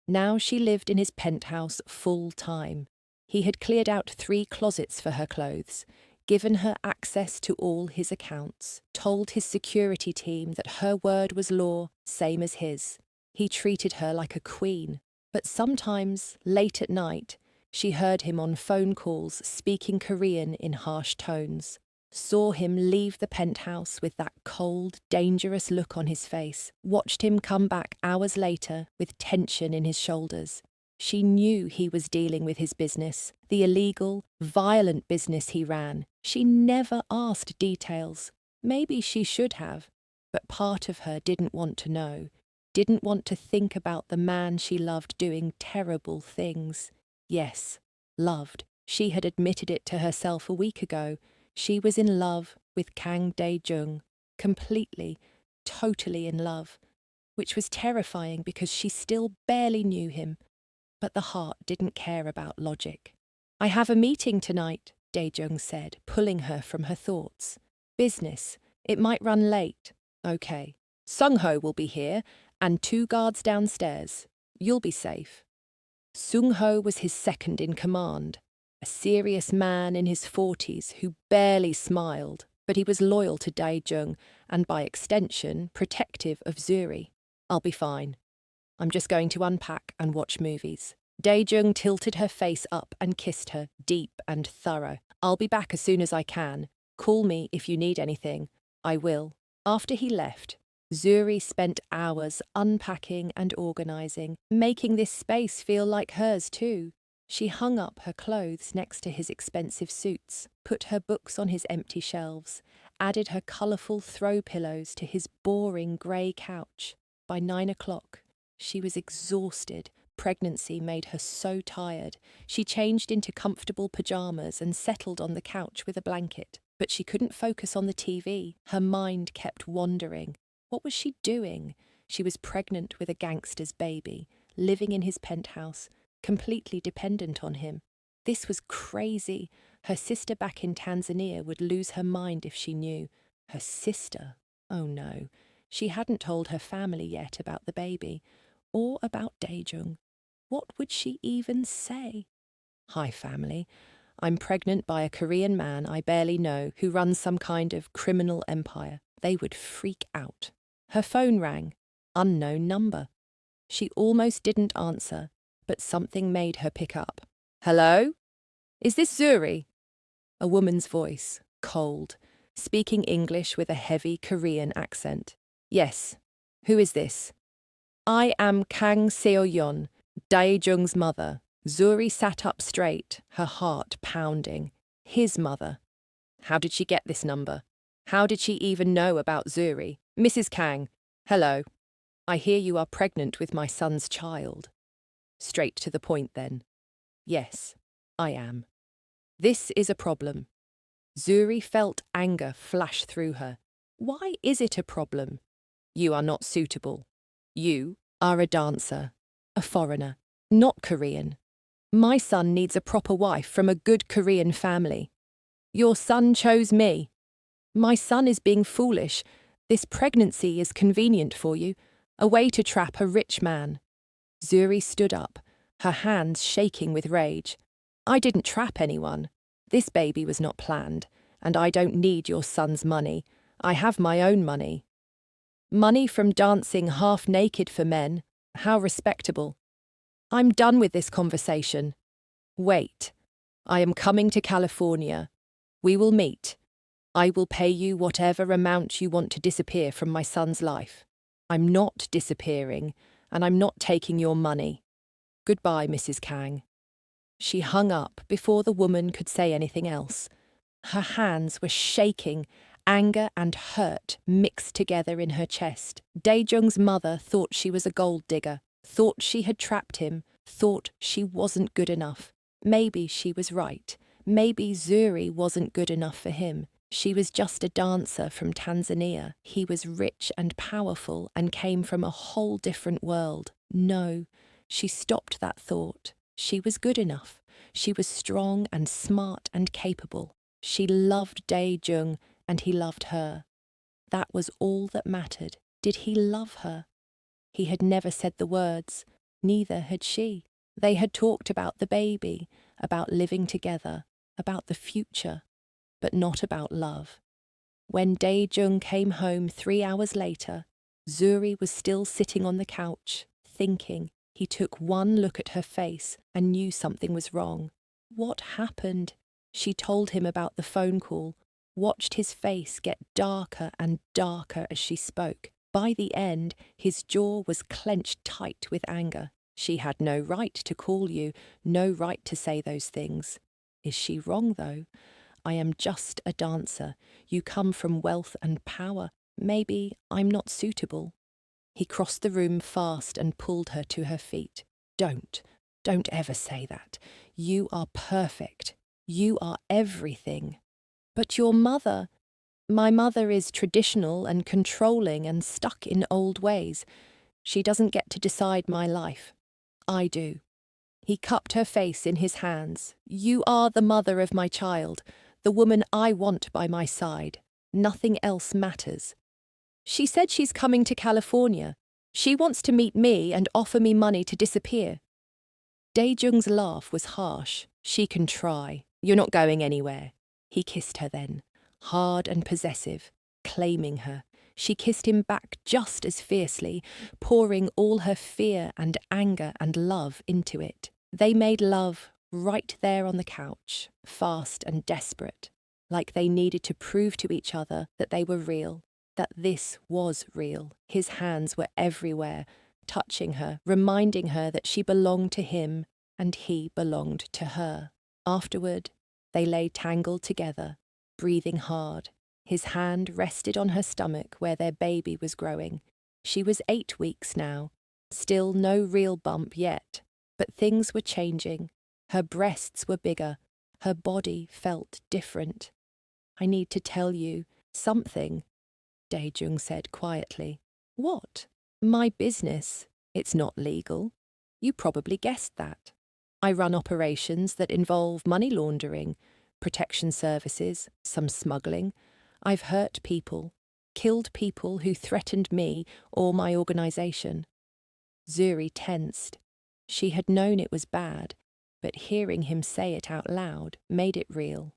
Now she lived in his penthouse full time. He had cleared out 3 closets for her clothes, given her access to all his accounts, told his security team that her word was law, same as his. He treated her like a queen. But sometimes, late at night, she heard him on phone calls speaking Korean in harsh tones, saw him leave the penthouse with that cold, dangerous look on his face, watched him come back hours later with tension in his shoulders. She knew he was dealing with his business, the illegal, violent business he ran. She never asked details. Maybe she should have, but part of her didn't want to know, didn't want to think about the man she loved doing terrible things. Yes, loved. She had admitted it to herself a week ago. She was in love with Kang Dae-jung, completely, totally in love, which was terrifying because she still barely knew him. But the heart didn't care about logic. I have a meeting tonight, Dae-jung said, pulling her from her thoughts. Business. It might run late. Okay. Sung-ho will be here, and 2 guards downstairs. You'll be safe. Sung-ho was his second in command, a serious man in his 40s who barely smiled, but he was loyal to Dae-jung and, by extension, protective of Zuri. I'll be fine. I'm just going to unpack and watch movies. Dae-jung tilted her face up and kissed her, deep and thorough. I'll be back as soon as I can. Call me if you need anything. I will. After he left, Zuri spent hours unpacking and organising, making this space feel like hers too. She hung up her clothes next to his expensive suits, put her books on his empty shelves, added her colourful throw pillows to his boring grey couch. By 9 o'clock, she was exhausted. Pregnancy made her so tired. She changed into comfortable pyjamas and settled on the couch with a blanket. But she couldn't focus on the TV. Her mind kept wandering. What was she doing? She was pregnant with a gangster's baby, living in his penthouse, completely dependent on him. This was crazy. Her sister back in Tanzania would lose her mind if she knew. Her sister? Oh no. She hadn't told her family yet about the baby, or about Daejung. What would she even say? Hi, family. I'm pregnant by a Korean man I barely know who runs some kind of criminal empire. They would freak out. Her phone rang. Unknown number. She almost didn't answer, but something made her pick up. Hello? Is this Zuri? A woman's voice, cold, speaking English with a heavy Korean accent. Yes. Who is this? I am Kang Seo-yeon, Daejung's mother. Zuri sat up straight, her heart pounding. His mother. How did she get this number? How did she even know about Zuri? Mrs. Kang, hello. I hear you are pregnant with my son's child. Straight to the point then. Yes, I am. This is a problem. Zuri felt anger flash through her. Why is it a problem? You are not suitable. You are a dancer, a foreigner, not Korean. My son needs a proper wife from a good Korean family. Your son chose me. My son is being foolish. This pregnancy is convenient for you, a way to trap a rich man. Zuri stood up, her hands shaking with rage. I didn't trap anyone. This baby was not planned, and I don't need your son's money. I have my own money. Money from dancing half naked for men. How respectable. I'm done with this conversation. Wait. I am coming to California. We will meet. I will pay you whatever amount you want to disappear from my son's life. I'm not disappearing, and I'm not taking your money. Goodbye, Mrs. Kang. She hung up before the woman could say anything else. Her hands were shaking, anger and hurt mixed together in her chest. Daejung's mother thought she was a gold digger, thought she had trapped him, thought she wasn't good enough. Maybe she was right. Maybe Zuri wasn't good enough for him. She was just a dancer from Tanzania. He was rich and powerful and came from a whole different world. No, she stopped that thought. She was good enough. She was strong and smart and capable. She loved Daejung and he loved her. That was all that mattered. Did he love her? He had never said the words. Neither had she. They had talked about the baby, about living together, about the future, but not about love. When Daejung came home 3 hours later, Zuri was still sitting on the couch, thinking. He took one look at her face and knew something was wrong. What happened? She told him about the phone call, watched his face get darker and darker as she spoke. By the end, his jaw was clenched tight with anger. She had no right to call you, no right to say those things. Is she wrong, though? I am just a dancer. You come from wealth and power. Maybe I'm not suitable. He crossed the room fast and pulled her to her feet. Don't ever say that. You are perfect. You are everything. But your mother... My mother is traditional and controlling and stuck in old ways. She doesn't get to decide my life. I do. He cupped her face in his hands. You are the mother of my child, the woman I want by my side. Nothing else matters. She said she's coming to California. She wants to meet me and offer me money to disappear. Daejung's laugh was harsh. She can try. You're not going anywhere. He kissed her then, hard and possessive, claiming her. She kissed him back just as fiercely, pouring all her fear and anger and love into it. They made love right there on the couch, fast and desperate, like they needed to prove to each other that they were real, that this was real. His hands were everywhere, touching her, reminding her that she belonged to him, and he belonged to her. Afterward, they lay tangled together, breathing hard. His hand rested on her stomach where their baby was growing. She was 8 weeks now, still no real bump yet, but things were changing. Her breasts were bigger, her body felt different. "I need to tell you something," Daejung said quietly. "What?" "My business. It's not legal. You probably guessed that. I run operations that involve money laundering, protection services, some smuggling. I've hurt people, killed people who threatened me or my organization." Zuri tensed. She had known it was bad, but hearing him say it out loud made it real.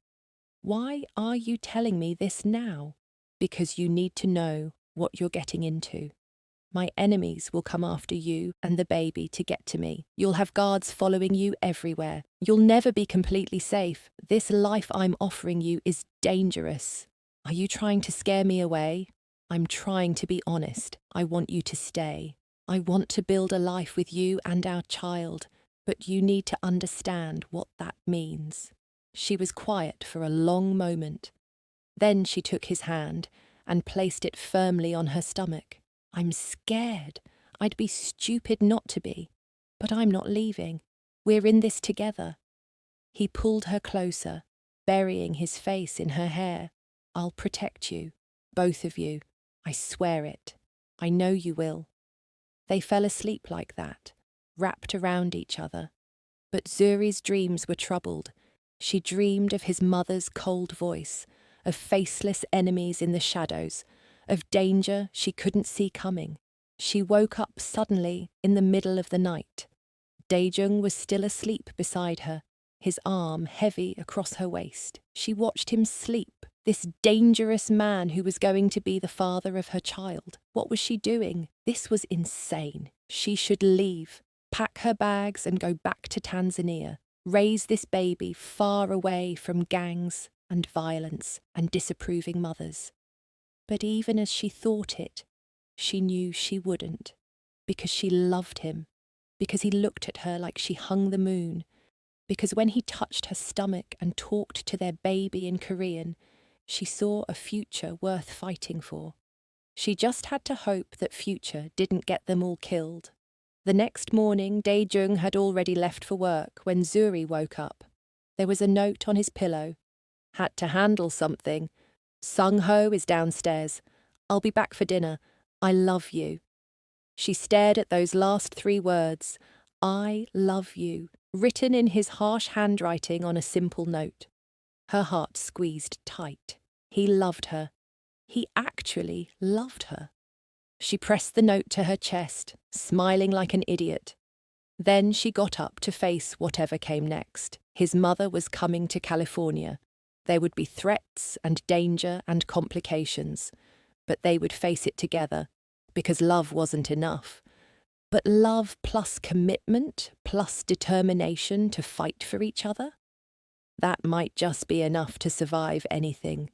"Why are you telling me this now?" "Because you need to know what you're getting into. My enemies will come after you and the baby to get to me. You'll have guards following you everywhere. You'll never be completely safe. This life I'm offering you is dangerous. Are you trying to scare me away? I'm trying to be honest. I want you to stay. I want to build a life with you and our child, but you need to understand what that means." She was quiet for a long moment. Then she took his hand and placed it firmly on her stomach. "I'm scared. I'd be stupid not to be. But I'm not leaving. We're in this together." He pulled her closer, burying his face in her hair. "I'll protect you, both of you. I swear it. I know you will." They fell asleep like that, wrapped around each other. But Zuri's dreams were troubled. She dreamed of his mother's cold voice, of faceless enemies in the shadows, of danger she couldn't see coming. She woke up suddenly in the middle of the night. Daejung was still asleep beside her, his arm heavy across her waist. She watched him sleep, this dangerous man who was going to be the father of her child. What was she doing? This was insane. She should leave, pack her bags and go back to Tanzania, raise this baby far away from gangs and violence and disapproving mothers. But even as she thought it, she knew she wouldn't, because she loved him, because he looked at her like she hung the moon, because when he touched her stomach and talked to their baby in Korean, she saw a future worth fighting for. She just had to hope that future didn't get them all killed. The next morning, Daejung had already left for work when Zuri woke up. There was a note on his pillow. "Had to handle something. Sung-ho is downstairs. I'll be back for dinner. I love you." She stared at those last 3 words, "I love you," written in his harsh handwriting on a simple note. Her heart squeezed tight. He loved her. He actually loved her. She pressed the note to her chest, smiling like an idiot. Then she got up to face whatever came next. His mother was coming to California. There would be threats and danger and complications, but they would face it together, because love wasn't enough. But love plus commitment plus determination to fight for each other? That might just be enough to survive anything.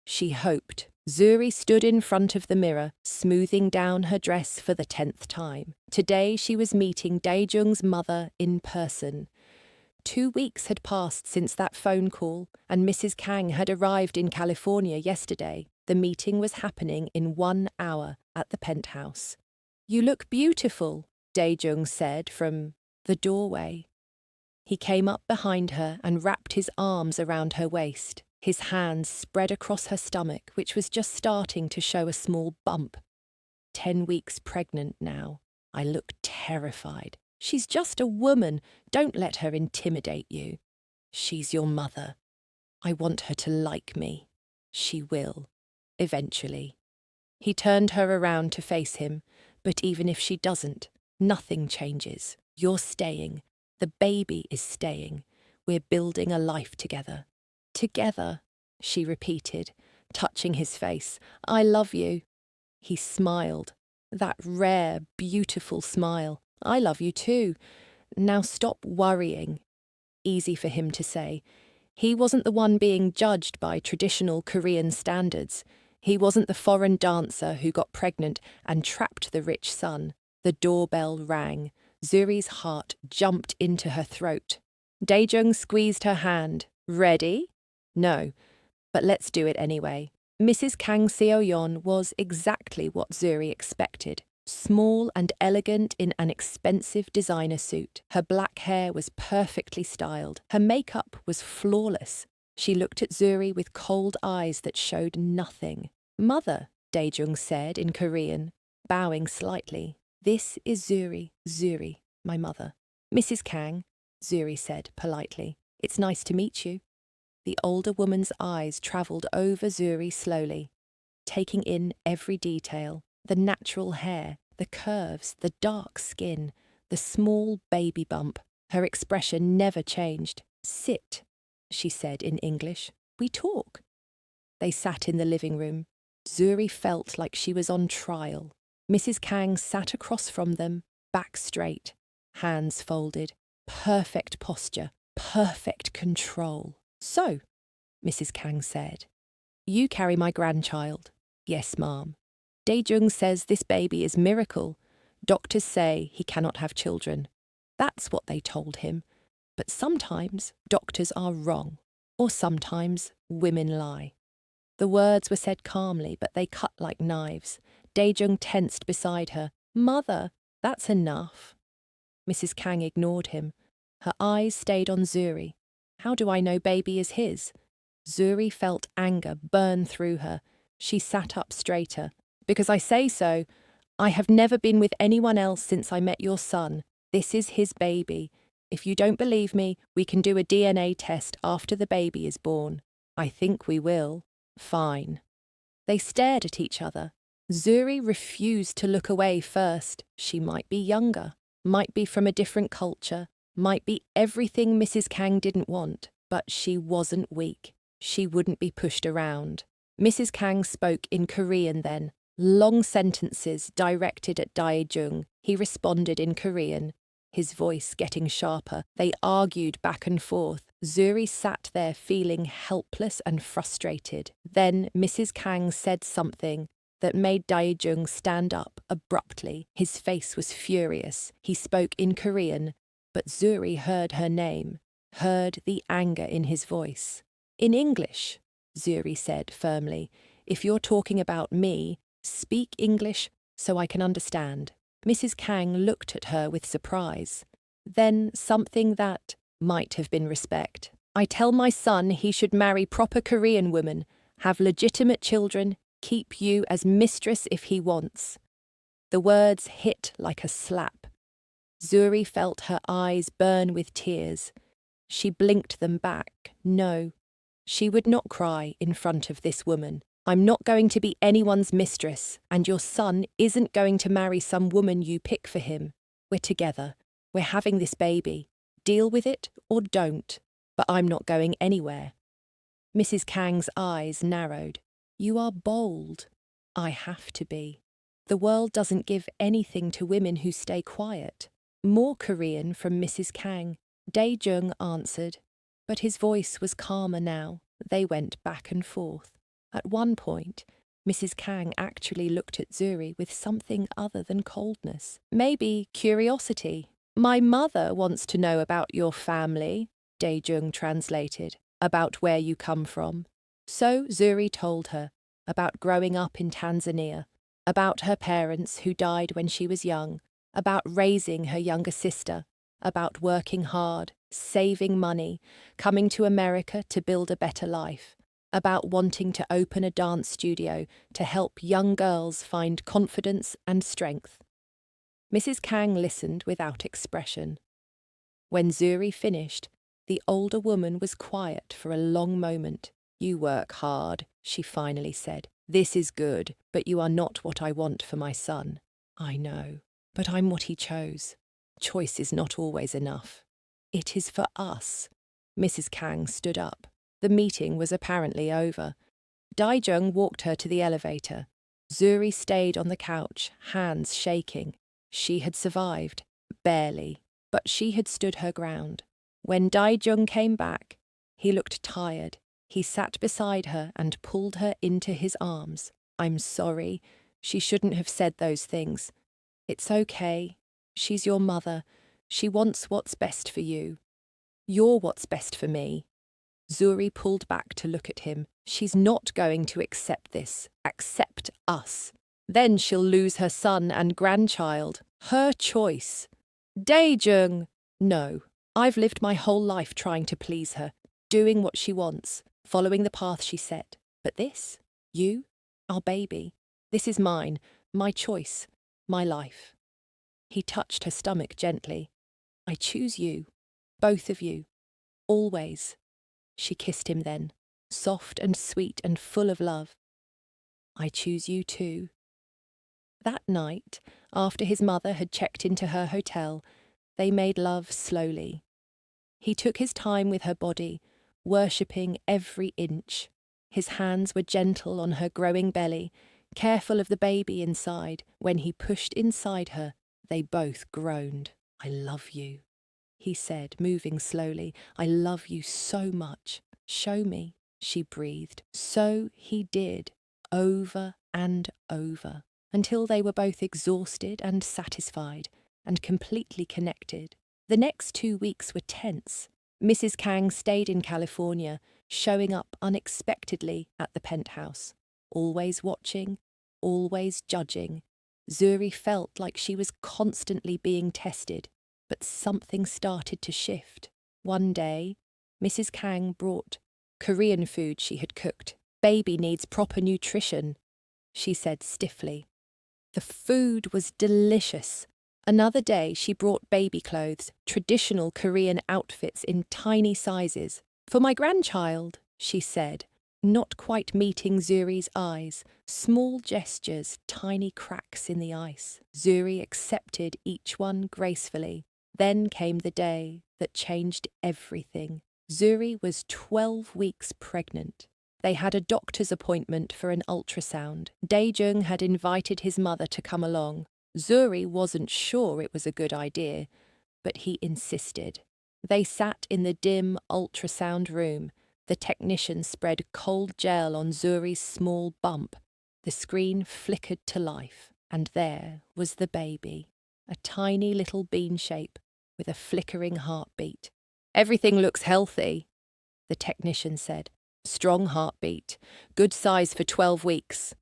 She hoped. Zuri stood in front of the mirror, smoothing down her dress for the 10th time. Today she was meeting Daejung's mother in person. 2 weeks had passed since that phone call, and Mrs. Kang had arrived in California yesterday. The meeting was happening in 1 hour at the Penthouse. "You look beautiful," Daejung said from the doorway. He came up behind her and wrapped his arms around her waist. His hands spread across her stomach, which was just starting to show a small bump. 10 weeks pregnant now. I look terrified. "She's just a woman. Don't let her intimidate you. She's your mother. I want her to like me. She will. Eventually." He turned her around to face him. "But even if she doesn't, nothing changes. You're staying. The baby is staying. We're building a life together." "Together," she repeated, touching his face. "I love you." He smiled. That rare, beautiful smile. "I love you too. Now stop worrying." Easy for him to say. He wasn't the one being judged by traditional Korean standards. He wasn't the foreign dancer who got pregnant and trapped the rich son. The doorbell rang. Zuri's heart jumped into her throat. Daejung squeezed her hand. Ready? No, but let's do it anyway. Mrs. Kang Seo-yeon was exactly what Zuri expected. Small and elegant in an expensive designer suit. Her black hair was perfectly styled. Her makeup was flawless. She looked at Zuri with cold eyes that showed nothing. Mother, Daejung said in Korean, bowing slightly. This is Zuri, my mother. Mrs. Kang, Zuri said politely. It's nice to meet you. The older woman's eyes travelled over Zuri slowly, taking in every detail. The natural hair, the curves, the dark skin, the small baby bump. Her expression never changed. Sit, she said in English. We talk. They sat in the living room. Zuri felt like she was on trial. Mrs. Kang sat across from them, back straight, hands folded. Perfect posture, perfect control. So, Mrs. Kang said, you carry my grandchild. Yes, ma'am. Daejung says this baby is miracle. Doctors say he cannot have children. That's what they told him. But sometimes doctors are wrong, or sometimes women lie. The words were said calmly, but they cut like knives. Daejung tensed beside her. Mother, that's enough. Mrs. Kang ignored him. Her eyes stayed on Zuri. How do I know baby is his? Zuri felt anger burn through her. She sat up straighter. Because I say so. I have never been with anyone else since I met your son. This is his baby. If you don't believe me, we can do a DNA test after the baby is born. I think we will. Fine. They stared at each other. Zuri refused to look away first. She might be younger, might be from a different culture, might be everything Mrs. Kang didn't want, but she wasn't weak. She wouldn't be pushed around. Mrs. Kang spoke in Korean then, long sentences directed at Daejung. He responded in Korean, his voice getting sharper. They argued back and forth. Zuri sat there feeling helpless and frustrated. Then Mrs. Kang said something that made Daejung stand up abruptly. His face was furious. He spoke in Korean, but Zuri heard her name, heard the anger in his voice. In English, Zuri said firmly, if you're talking about me, speak English so I can understand. Mrs. Kang looked at her with surprise. Then something that might have been respect. I tell my son he should marry proper Korean women, have legitimate children, keep you as mistress if he wants. The words hit like a slap. Zuri felt her eyes burn with tears. She blinked them back. No, she would not cry in front of this woman. I'm not going to be anyone's mistress, and your son isn't going to marry some woman you pick for him. We're together. We're having this baby. Deal with it or don't, but I'm not going anywhere. Mrs. Kang's eyes narrowed. You are bold. I have to be. The world doesn't give anything to women who stay quiet. More Korean from Mrs. Kang. Daejung answered, but his voice was calmer now. They went back and forth. At one point, Mrs. Kang actually looked at Zuri with something other than coldness. Maybe curiosity. My mother wants to know about your family, Daejung translated, about where you come from. So Zuri told her about growing up in Tanzania, about her parents who died when she was young, about raising her younger sister, about working hard, saving money, coming to America to build a better life, about wanting to open a dance studio to help young girls find confidence and strength. Mrs. Kang listened without expression. When Zuri finished, the older woman was quiet for a long moment. You work hard, she finally said. This is good, but you are not what I want for my son. I know, but I'm what he chose. Choice is not always enough. It is for us. Mrs. Kang stood up. The meeting was apparently over. Daejung walked her to the elevator. Zuri stayed on the couch, hands shaking. She had survived, barely, but she had stood her ground. When Daejung came back, he looked tired. He sat beside her and pulled her into his arms. I'm sorry. She shouldn't have said those things. It's okay. She's your mother. She wants what's best for you. You're what's best for me. Zuri pulled back to look at him. She's not going to accept this. Accept us. Then she'll lose her son and grandchild. Her choice. Daejung! No, I've lived my whole life trying to please her, doing what she wants, following the path she set. But this, you, our baby, this is mine, my choice, my life. He touched her stomach gently. I choose you, both of you, always. She kissed him then, soft and sweet and full of love. I choose you too. That night, after his mother had checked into her hotel, they made love slowly. He took his time with her body, worshipping every inch. His hands were gentle on her growing belly, careful of the baby inside. When he pushed inside her, they both groaned. I love you, he said, moving slowly. I love you so much. Show me, she breathed. So he did, over and over, until they were both exhausted and satisfied, and completely connected. The next 2 weeks were tense. Mrs. Kang stayed in California, showing up unexpectedly at the Penthouse, always watching, always judging. Zuri felt like she was constantly being tested, but something started to shift. One day, Mrs. Kang brought Korean food she had cooked. Baby needs proper nutrition, she said stiffly. The food was delicious. Another day, she brought baby clothes, traditional Korean outfits in tiny sizes. For my grandchild, she said, not quite meeting Zuri's eyes. Small gestures, tiny cracks in the ice. Zuri accepted each one gracefully. Then came the day that changed everything. Zuri was 12 weeks pregnant. They had a doctor's appointment for an ultrasound. Daejung had invited his mother to come along. Zuri wasn't sure it was a good idea, but he insisted. They sat in the dim ultrasound room. The technician spread cold gel on Zuri's small bump. The screen flickered to life, and there was the baby, a tiny little bean shape with a flickering heartbeat. Everything looks healthy, the technician said. Strong heartbeat, good size for 12 weeks.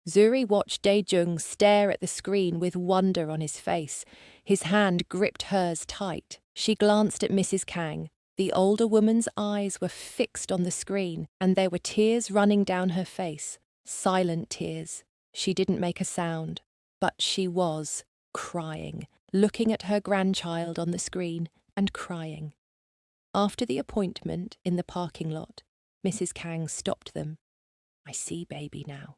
Zuri watched Daejung stare at the screen with wonder on his face. His hand gripped hers tight. She glanced at Mrs. Kang. The older woman's eyes were fixed on the screen, and there were tears running down her face. Silent tears. She didn't make a sound, but she was crying, looking at her grandchild on the screen and crying. After the appointment in the parking lot, Mrs. Kang stopped them. I see baby now,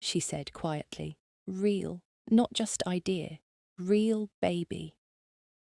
she said quietly. Real, not just idea. Real baby.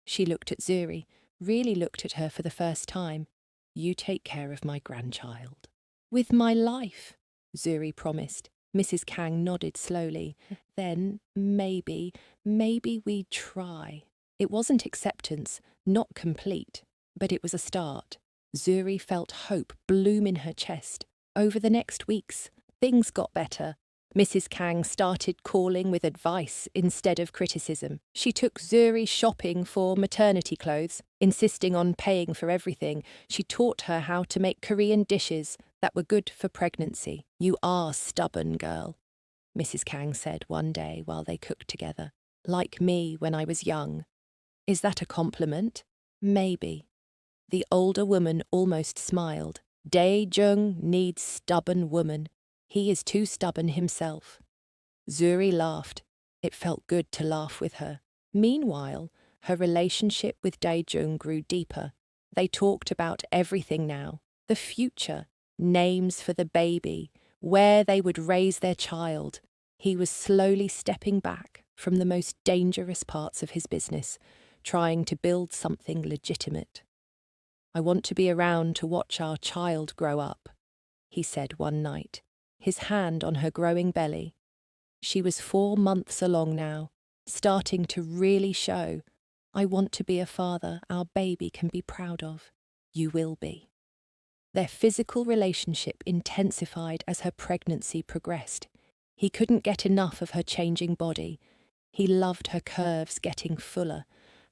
She looked at Zuri, really looked at her for the first time. You take care of my grandchild. With my life, Zuri promised. Mrs. Kang nodded slowly. Then, maybe we'd try. It wasn't acceptance, not complete, but it was a start. Zuri felt hope bloom in her chest. Over the next weeks, things got better. Mrs. Kang started calling with advice instead of criticism. She took Zuri shopping for maternity clothes, insisting on paying for everything. She taught her how to make Korean dishes that were good for pregnancy. You are stubborn, girl, Mrs. Kang said one day while they cooked together. Like me when I was young. Is that a compliment? Maybe. The older woman almost smiled. Daejung needs stubborn woman. He is too stubborn himself. Zuri laughed. It felt good to laugh with her. Meanwhile, her relationship with Daejung grew deeper. They talked about everything now. The future, names for the baby, where they would raise their child. He was slowly stepping back from the most dangerous parts of his business, trying to build something legitimate. I want to be around to watch our child grow up, he said one night, his hand on her growing belly. She was 4 months along now, starting to really show. I want to be a father our baby can be proud of. You will be. Their physical relationship intensified as her pregnancy progressed. He couldn't get enough of her changing body. He loved her curves getting fuller,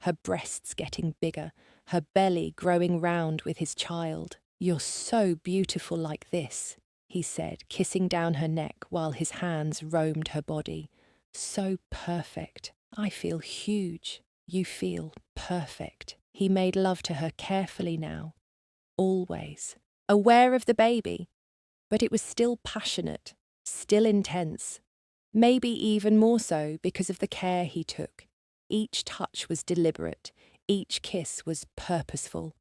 her breasts getting bigger, her belly growing round with his child. "You're so beautiful like this," he said, kissing down her neck while his hands roamed her body. "So perfect. I feel huge. You feel perfect." He made love to her carefully now, always, aware of the baby, but it was still passionate, still intense, maybe even more so because of the care he took. Each touch was deliberate, each kiss was purposeful.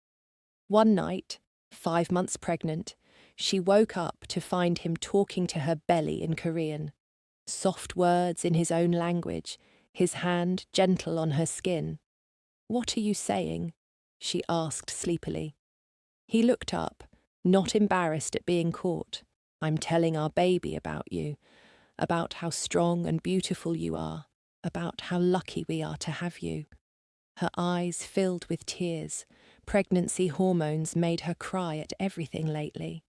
One night, 5 months pregnant, she woke up to find him talking to her belly in Korean. Soft words in his own language, his hand gentle on her skin. "What are you saying?" she asked sleepily. He looked up, not embarrassed at being caught. "I'm telling our baby about you, about how strong and beautiful you are, about how lucky we are to have you." Her eyes filled with tears. Pregnancy hormones made her cry at everything lately.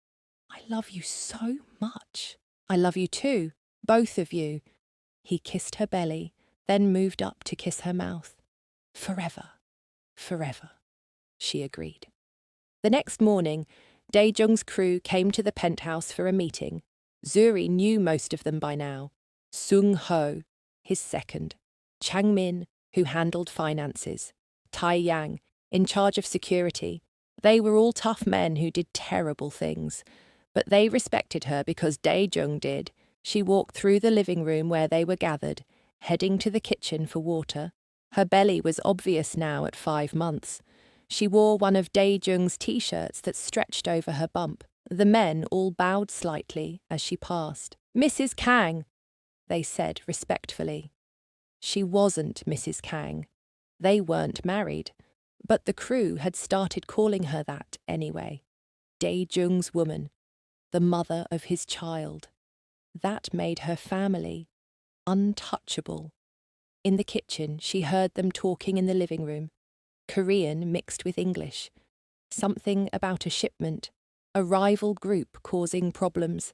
"I love you so much." "I love you too, both of you." He kissed her belly, then moved up to kiss her mouth. "Forever, forever," she agreed. The next morning, Daejung's crew came to the penthouse for a meeting. Zuri knew most of them by now. Sung Ho, his second. Chang Min, who handled finances. Tai Yang, in charge of security. They were all tough men who did terrible things. But they respected her because Daejung did. She walked through the living room where they were gathered, heading to the kitchen for water. Her belly was obvious now at 5 months. She wore one of Daejung's t-shirts that stretched over her bump. The men all bowed slightly as she passed. "Mrs. Kang," they said respectfully. She wasn't Mrs. Kang. They weren't married, but the crew had started calling her that anyway. Daejung's woman, the mother of his child. That made her family untouchable. In the kitchen, she heard them talking in the living room. Korean mixed with English. Something about a shipment, a rival group causing problems.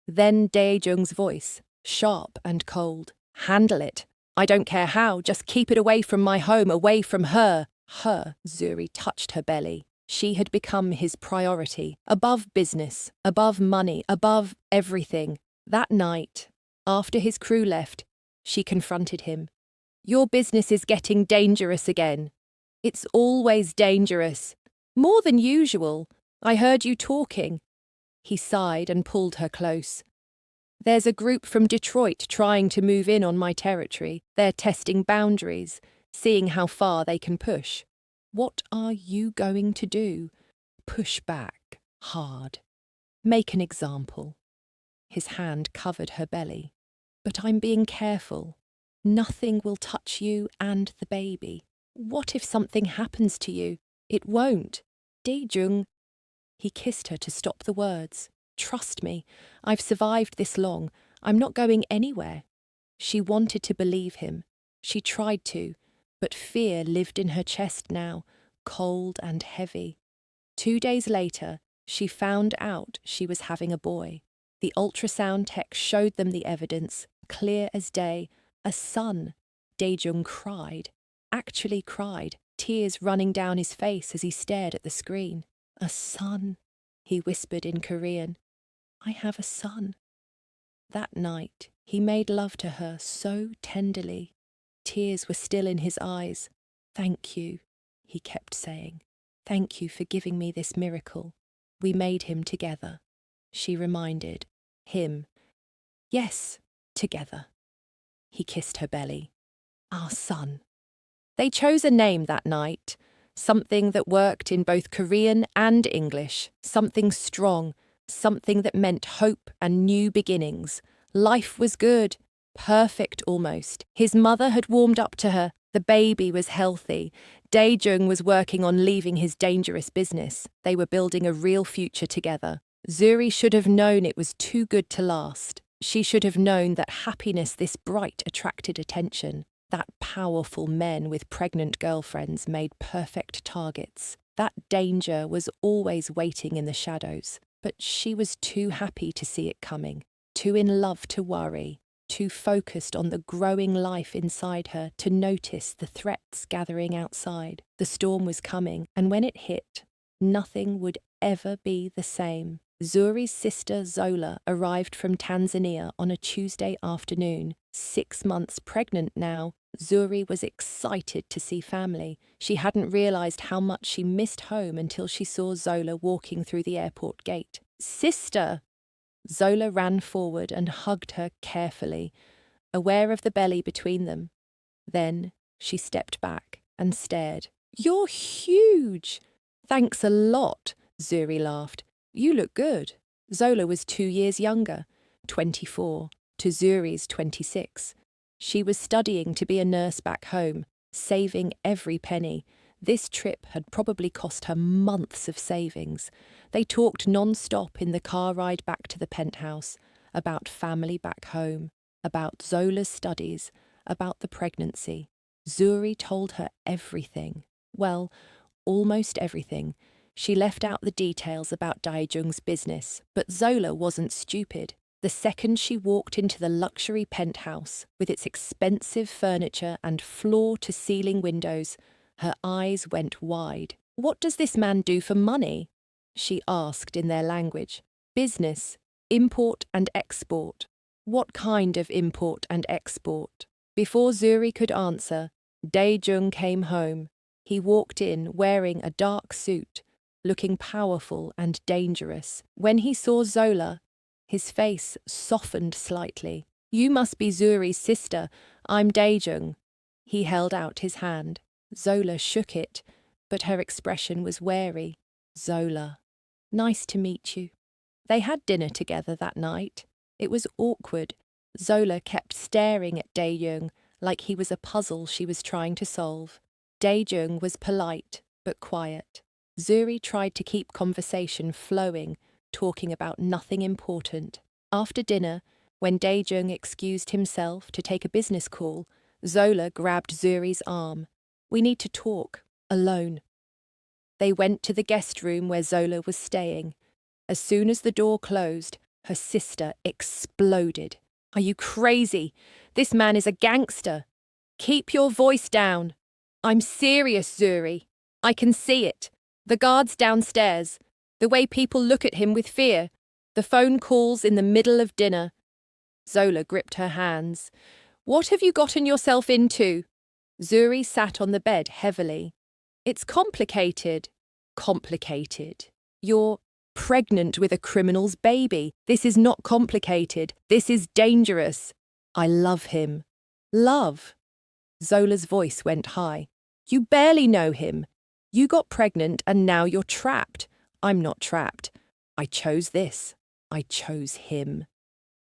Then Daejung's voice, sharp and cold. "Handle it. I don't care how, just keep it away from my home, away from her." Her, Zuri touched her belly. She had become his priority, above business, above money, above everything. That night, after his crew left, she confronted him. "Your business is getting dangerous again. It's always dangerous. More than usual. I heard you talking." He sighed and pulled her close. "There's a group from Detroit trying to move in on my territory. They're testing boundaries, seeing how far they can push." "What are you going to do?" "Push back, hard. Make an example." His hand covered her belly. "But I'm being careful. Nothing will touch you and the baby. What if something happens to you?" "It won't." "Daejung." He kissed her to stop the words. "Trust me, I've survived this long. I'm not going anywhere." She wanted to believe him. She tried to, but fear lived in her chest now, cold and heavy. 2 days later, she found out she was having a boy. The ultrasound tech showed them the evidence, clear as day. A son. Daejung cried. Actually cried, tears running down his face as he stared at the screen. "A son," he whispered in Korean. "I have a son." That night, he made love to her so tenderly. Tears were still in his eyes. "Thank you," he kept saying. "Thank you for giving me this miracle. We made him together." She reminded. "Him." "Yes, together." He kissed her belly. "Our son." They chose a name that night, something that worked in both Korean and English, something strong, something that meant hope and new beginnings. Life was good, perfect almost. His mother had warmed up to her, the baby was healthy. Daejung was working on leaving his dangerous business. They were building a real future together. Zuri should have known it was too good to last. She should have known that happiness this bright attracted attention. That powerful men with pregnant girlfriends made perfect targets. That danger was always waiting in the shadows. But she was too happy to see it coming, too in love to worry. too focused on the growing life inside her to notice the threats gathering outside. The storm was coming, and when it hit, nothing would ever be the same. Zuri's sister Zola arrived from Tanzania on a Tuesday afternoon. 6 months pregnant now, Zuri was excited to see family. She hadn't realized how much she missed home until she saw Zola walking through the airport gate. "Sister!" Zola ran forward and hugged her carefully, aware of the belly between them. Then she stepped back and stared. "You're huge!" "Thanks a lot," Zuri laughed. "You look good." Zola was 2 years younger, 24, to Zuri's 26. She was studying to be a nurse back home, saving every penny. This trip had probably cost her months of savings. They talked non-stop in the car ride back to the penthouse, about family back home, about Zola's studies, about the pregnancy. Zuri told her everything. Well, almost everything. She left out the details about Daejung's business, but Zola wasn't stupid. The second she walked into the luxury penthouse, with its expensive furniture and floor-to-ceiling windows, her eyes went wide. "What does this man do for money?" she asked in their language. "Business, import and export." "What kind of import and export?" Before Zuri could answer, Daejung came home. He walked in wearing a dark suit, looking powerful and dangerous. When he saw Zola, his face softened slightly. "You must be Zuri's sister. I'm Daejung." He held out his hand. Zola shook it, but her expression was wary. "Zola, nice to meet you." They had dinner together that night. It was awkward. Zola kept staring at Daejung like he was a puzzle she was trying to solve. Daejung was polite, but quiet. Zuri tried to keep conversation flowing, talking about nothing important. After dinner, when Daejung excused himself to take a business call, Zola grabbed Zuri's arm. "We need to talk, alone." They went to the guest room where Zola was staying. As soon as the door closed, her sister exploded. "Are you crazy? This man is a gangster. Keep your voice down." "I'm serious, Zuri. I can see it. The guards downstairs. The way people look at him with fear. The phone calls in the middle of dinner." Zola gripped her hands. "What have you gotten yourself into?" Zuri sat on the bed heavily. "It's complicated." "Complicated? You're pregnant with a criminal's baby. This is not complicated. This is dangerous." "I love him." "Love?" Zola's voice went high. "You barely know him. You got pregnant and now you're trapped." "I'm not trapped. I chose this. I chose him."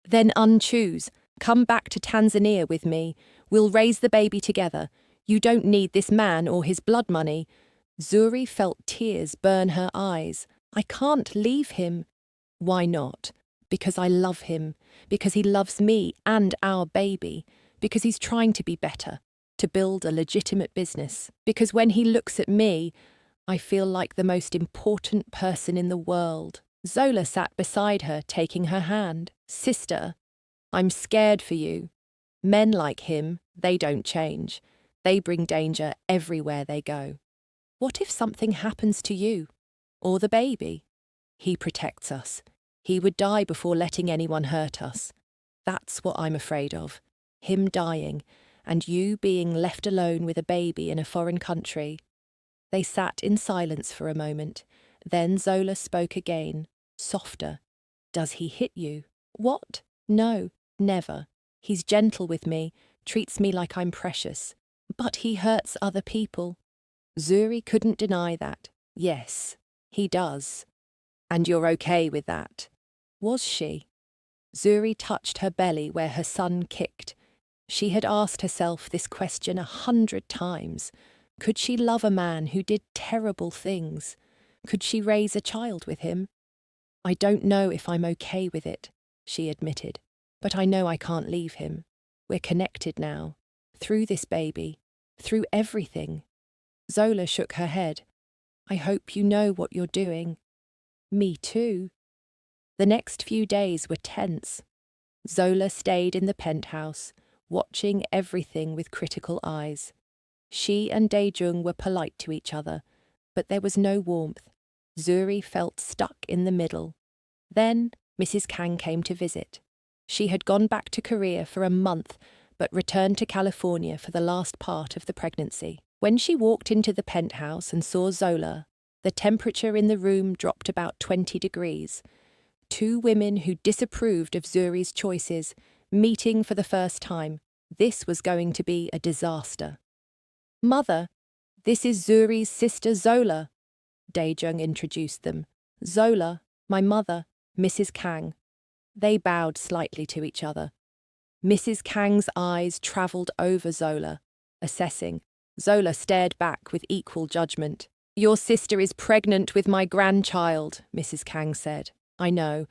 "Then unchoose. Come back to Tanzania with me. We'll raise the baby together. You don't need this man or his blood money." Zuri felt tears burn her eyes. "I can't leave him." "Why not?" "Because I love him. Because he loves me and our baby. Because he's trying to be better, to build a legitimate business. Because when he looks at me, I feel like the most important person in the world." Zola sat beside her, taking her hand. "Sister, I'm scared for you. Men like him, they don't change. They bring danger everywhere they go. What if something happens to you? Or the baby? He protects us. He would die before letting anyone hurt us. That's what I'm afraid of. Him dying, and you being left alone with a baby in a foreign country." They sat in silence for a moment. Then Zola spoke again, softer. "Does he hit you?" "What? No, never. He's gentle with me, treats me like I'm precious. But he hurts other people." Zuri couldn't deny that. "Yes, he does. And you're okay with that." Was she? Zuri touched her belly where her son kicked. She had asked herself this question 100 times. Could she love a man who did terrible things? Could she raise a child with him? "I don't know if I'm okay with it," she admitted. "But I know I can't leave him. We're connected now. Through this baby. Through everything." Zola shook her head. "I hope you know what you're doing." "Me too." The next few days were tense. Zola stayed in the penthouse, watching everything with critical eyes. She and Daejung were polite to each other, but there was no warmth. Zuri felt stuck in the middle. Then Mrs. Kang came to visit. She had gone back to Korea for a month, but returned to California for the last part of the pregnancy. When she walked into the penthouse and saw Zola, the temperature in the room dropped about 20 degrees. Two women who disapproved of Zuri's choices, meeting for the first time. This was going to be a disaster. "Mother, this is Zuri's sister Zola," Daejung introduced them. "Zola, my mother, Mrs. Kang." They bowed slightly to each other. Mrs. Kang's eyes travelled over Zola, assessing. Zola stared back with equal judgment. "Your sister is pregnant with my grandchild," Mrs. Kang said. "I know.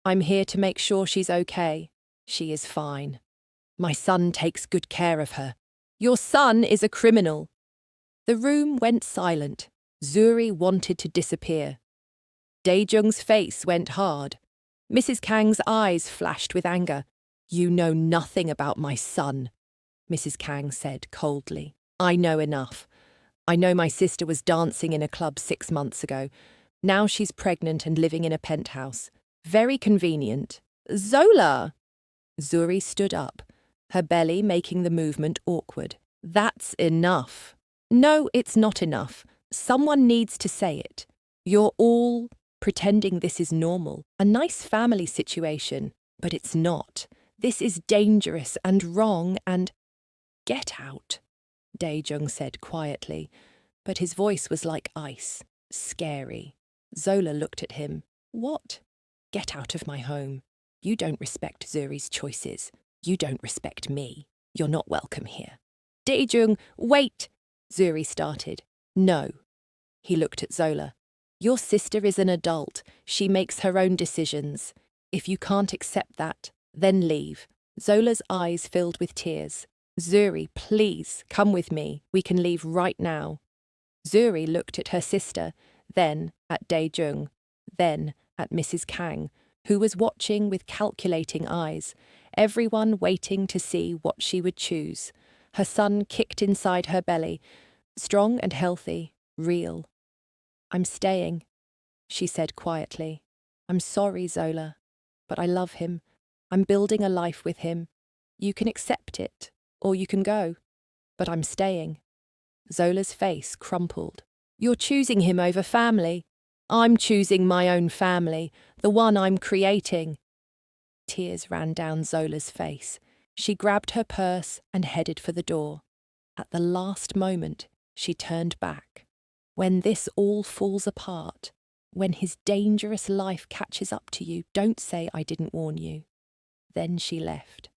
I'm here to make sure she's okay. She is fine. My son takes good care of her. Your son is a criminal." The room went silent. Zuri wanted to disappear. Daejung's face went hard. Mrs. Kang's eyes flashed with anger. "You know nothing about my son," Mrs. Kang said coldly. "I know enough. I know my sister was dancing in a club 6 months ago. Now she's pregnant and living in a penthouse. Very convenient." "Zola!" Zuri stood up, her belly making the movement awkward. "That's enough." "No, it's not enough. Someone needs to say it. You're all pretending this is normal, a nice family situation, but it's not. This is dangerous and wrong and—" "Get out," Daejung said quietly, but his voice was like ice, scary. Zola looked at him. "What?" "Get out of my home. You don't respect Zuri's choices. You don't respect me. You're not welcome here." "Daejung, wait!" Zuri started. "No." He looked at Zola. "Your sister is an adult. She makes her own decisions. If you can't accept that, then leave." Zola's eyes filled with tears. "Zuri, please, come with me. We can leave right now." Zuri looked at her sister, then at Daejung, then at Mrs. Kang, who was watching with calculating eyes, everyone waiting to see what she would choose. Her son kicked inside her belly, strong and healthy, real. "I'm staying," she said quietly. "I'm sorry, Zola, but I love him. I'm building a life with him. You can accept it, or you can go, but I'm staying." Zola's face crumpled. "You're choosing him over family. I'm choosing my own family, the one I'm creating." Tears ran down Zola's face. She grabbed her purse and headed for the door. At the last moment, she turned back. When this all falls apart, when his dangerous life catches up to you, don't say I didn't warn you. Then she left.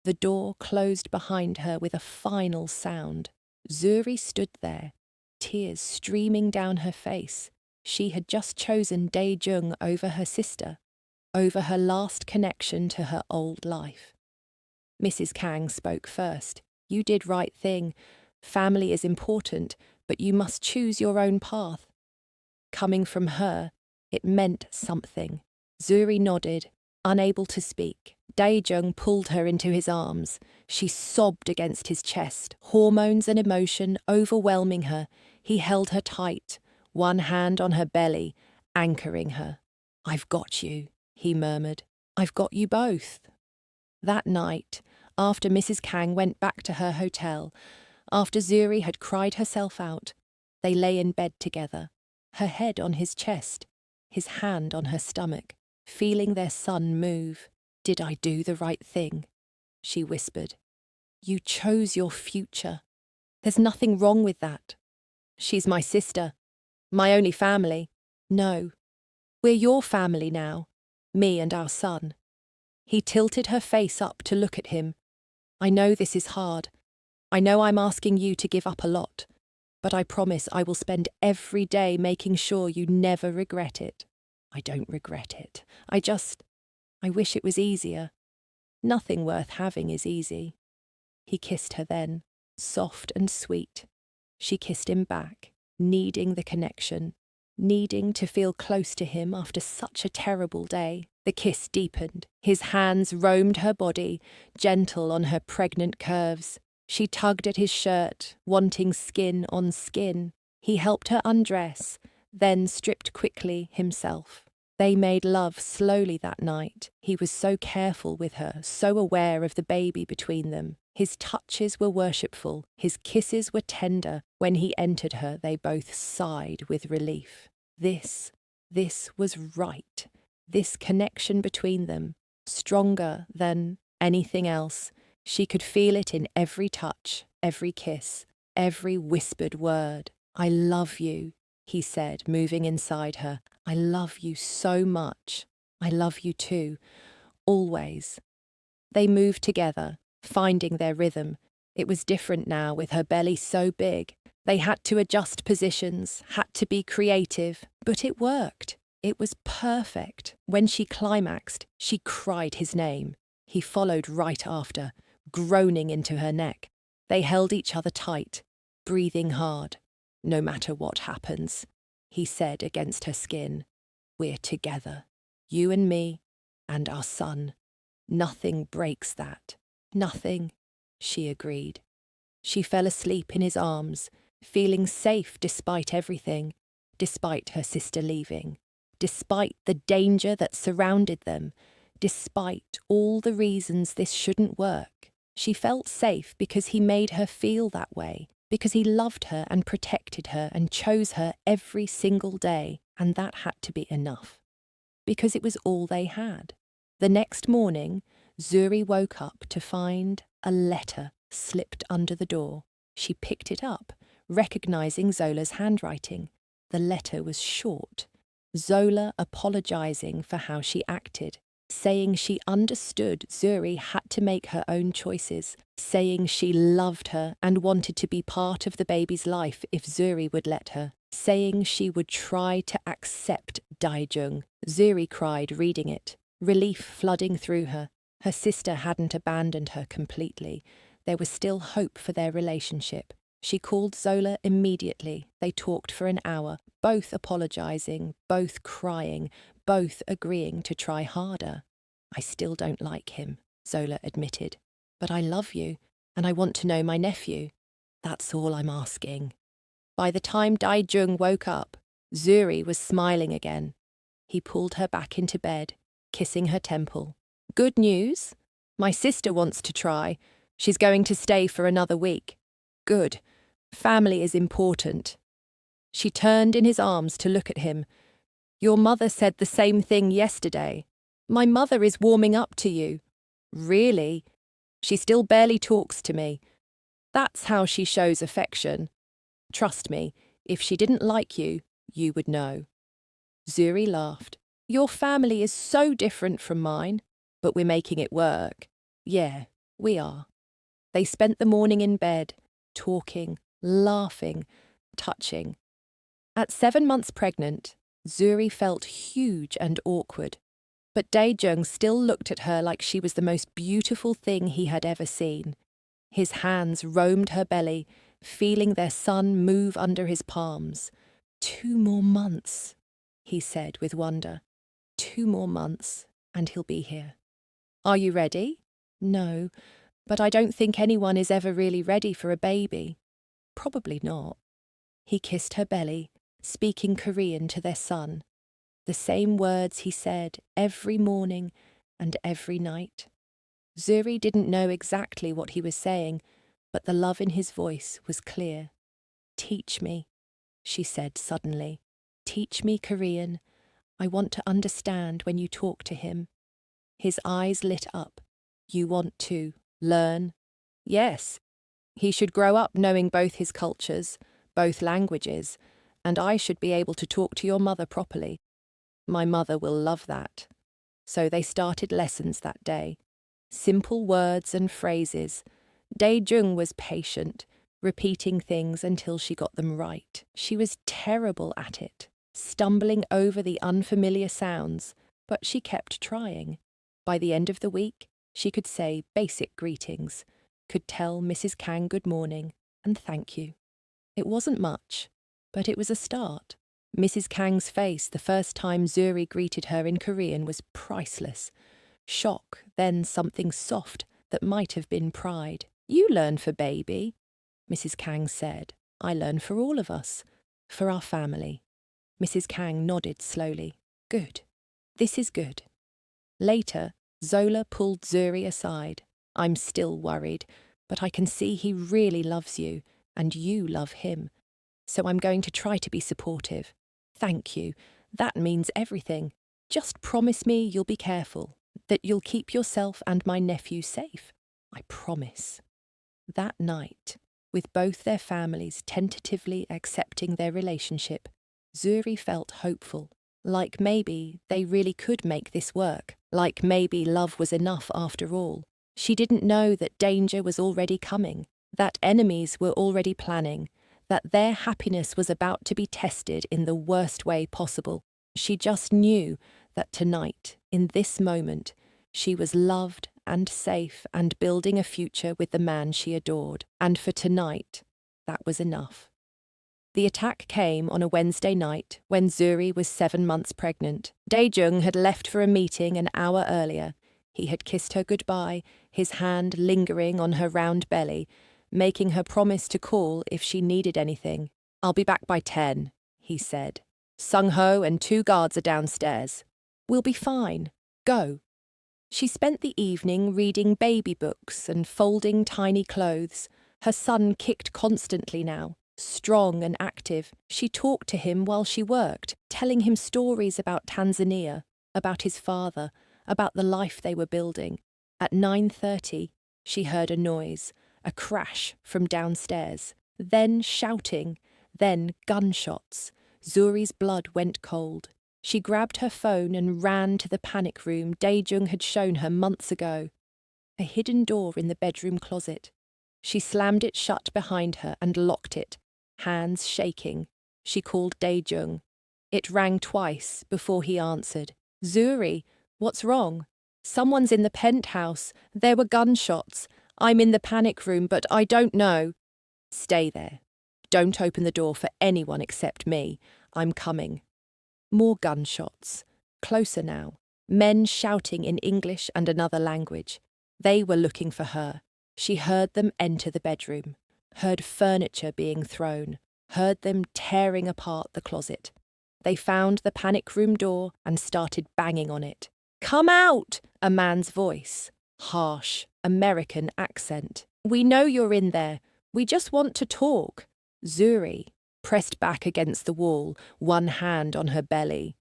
The door closed behind her with a final sound. Zuri stood there, tears streaming down her face. She had just chosen Daejung over her sister, over her last connection to her old life. Mrs. Kang spoke first. "You did right thing. Family is important, but you must choose your own path." Coming from her, it meant something. Zuri nodded, unable to speak. Daejung pulled her into his arms. She sobbed against his chest, hormones and emotion overwhelming her. He held her tight, one hand on her belly, anchoring her. "I've got you," he murmured. "I've got you both." That night, after Mrs. Kang went back to her hotel, after Zuri had cried herself out, they lay in bed together, her head on his chest, his hand on her stomach, feeling their son move. "Did I do the right thing?" she whispered. "You chose your future. There's nothing wrong with that. She's my sister, my only family. No, we're your family now, me and our son." He tilted her face up to look at him. "I know this is hard. I know I'm asking you to give up a lot, but I promise I will spend every day making sure you never regret it." "I don't regret it. I wish it was easier. Nothing worth having is easy." He kissed her then, soft and sweet. She kissed him back, needing the connection, needing to feel close to him after such a terrible day. The kiss deepened. His hands roamed her body, gentle on her pregnant curves. She tugged at his shirt, wanting skin on skin. He helped her undress, then stripped quickly himself. They made love slowly that night. He was so careful with her, so aware of the baby between them. His touches were worshipful, his kisses were tender. When he entered her, they both sighed with relief. This was right. This connection between them, stronger than anything else. She could feel it in every touch, every kiss, every whispered word. "I love you," he said, moving inside her. "I love you so much. I love you too. Always." They moved together, finding their rhythm. It was different now, with her belly so big. They had to adjust positions, had to be creative, but it worked. It was perfect. When she climaxed, she cried his name. He followed right after, groaning into her neck. They held each other tight, breathing hard. "No matter what happens," he said against her skin, "we're together. You and me, and our son. Nothing breaks that. Nothing," she agreed. She fell asleep in his arms, feeling safe despite everything, despite her sister leaving, despite the danger that surrounded them, despite all the reasons this shouldn't work. She felt safe because he made her feel that way, because he loved her and protected her and chose her every single day, and that had to be enough. Because it was all they had. The next morning, Zuri woke up to find a letter slipped under the door. She picked it up, recognizing Zola's handwriting. The letter was short. Zola apologizing for how she acted, saying she understood Zuri had to make her own choices, saying she loved her and wanted to be part of the baby's life if Zuri would let her, saying she would try to accept Daejung. Zuri cried reading it, relief flooding through her. Her sister hadn't abandoned her completely. There was still hope for their relationship. She called Zola immediately. They talked for an hour, both apologizing, both crying, both agreeing to try harder. "I still don't like him," Zola admitted. "But I love you, and I want to know my nephew. That's all I'm asking." By the time Daejung woke up, Zuri was smiling again. He pulled her back into bed, kissing her temple. "Good news? My sister wants to try. She's going to stay for another week." "Good. Family is important." She turned in his arms to look at him. "Your mother said the same thing yesterday. My mother is warming up to you." "Really? She still barely talks to me. That's how she shows affection. Trust me, if she didn't like you, you would know." Zuri laughed. "Your family is so different from mine, but we're making it work." "Yeah, we are." They spent the morning in bed, talking, laughing, touching. At 7 months pregnant, Zuri felt huge and awkward, but Daejung still looked at her like she was the most beautiful thing he had ever seen. His hands roamed her belly, feeling their son move under his palms. 2 more months, he said with wonder. 2 more months, and he'll be here. "Are you ready?" "No, but I don't think anyone is ever really ready for a baby." "Probably not." He kissed her belly, speaking Korean to their son. The same words he said every morning and every night. Zuri didn't know exactly what he was saying, but the love in his voice was clear. "Teach me," she said suddenly. "Teach me Korean. I want to understand when you talk to him." His eyes lit up. "You want to learn?" "Yes. He should grow up knowing both his cultures, both languages, and I should be able to talk to your mother properly. My mother will love that." So they started lessons that day. Simple words and phrases. Daejung was patient, repeating things until she got them right. She was terrible at it, stumbling over the unfamiliar sounds, but she kept trying. By the end of the week, she could say basic greetings, could tell Mrs. Kang good morning and thank you. It wasn't much, but it was a start. Mrs. Kang's face the first time Zuri greeted her in Korean was priceless. Shock, then something soft that might have been pride. "You learn for baby," Mrs. Kang said. "I learn for all of us, for our family." Mrs. Kang nodded slowly. "Good. This is good." Later, Zola pulled Zuri aside. "I'm still worried, but I can see he really loves you, and you love him. So I'm going to try to be supportive. Thank you. That means everything. Just promise me you'll be careful, that you'll keep yourself and my nephew safe. I promise." That night, with both their families tentatively accepting their relationship, Zuri felt hopeful, like maybe they really could make this work, like maybe love was enough after all. She didn't know that danger was already coming, that enemies were already planning, that their happiness was about to be tested in the worst way possible. She just knew that tonight, in this moment, she was loved and safe and building a future with the man she adored. And for tonight, that was enough. The attack came on a Wednesday night when Zuri was 7 months pregnant. Daejung had left for a meeting an hour earlier. He had kissed her goodbye, his hand lingering on her round belly, making her promise to call if she needed anything. "I'll be back by 10, he said. "Sung-ho and 2 guards are downstairs. We'll be fine. Go." She spent the evening reading baby books and folding tiny clothes. Her son kicked constantly now, strong and active. She talked to him while she worked, telling him stories about Tanzania, about his father, about the life they were building. At 9:30, she heard a noise, a crash from downstairs, then shouting, then gunshots. Zuri's blood went cold. She grabbed her phone and ran to the panic room Daejung had shown her months ago. A hidden door in the bedroom closet. She slammed it shut behind her and locked it, hands shaking. She called Daejung. It rang twice before he answered. "Zuri, what's wrong?" "Someone's in the penthouse. There were gunshots. I'm in the panic room, but I don't know." "Stay there. Don't open the door for anyone except me. I'm coming." More gunshots. Closer now. Men shouting in English and another language. They were looking for her. She heard them enter the bedroom, heard furniture being thrown, heard them tearing apart the closet. They found the panic room door and started banging on it. "Come out!" a man's voice. Harsh, American accent. "We know you're in there. We just want to talk." Zuri, pressed back against the wall, one hand on her belly.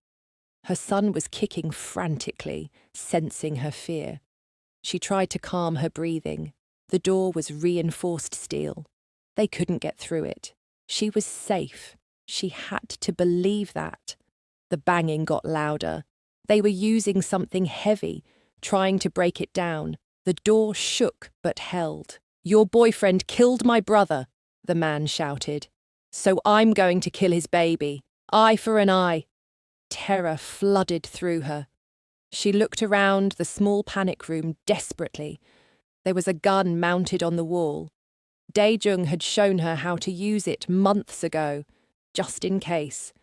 Her son was kicking frantically, sensing her fear. She tried to calm her breathing. The door was reinforced steel. They couldn't get through it. She was safe. She had to believe that. The banging got louder. They were using something heavy, trying to break it down. The door shook but held. "Your boyfriend killed my brother," the man shouted. "So I'm going to kill his baby. Eye for an eye." Terror flooded through her. She looked around the small panic room desperately. There was a gun mounted on the wall. Daejung had shown her how to use it months ago, just in case.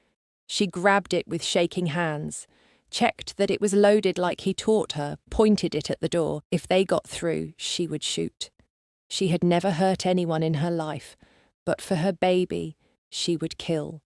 She grabbed it with shaking hands, checked that it was loaded like he taught her, pointed it at the door. If they got through, she would shoot. She had never hurt anyone in her life, but for her baby, she would kill.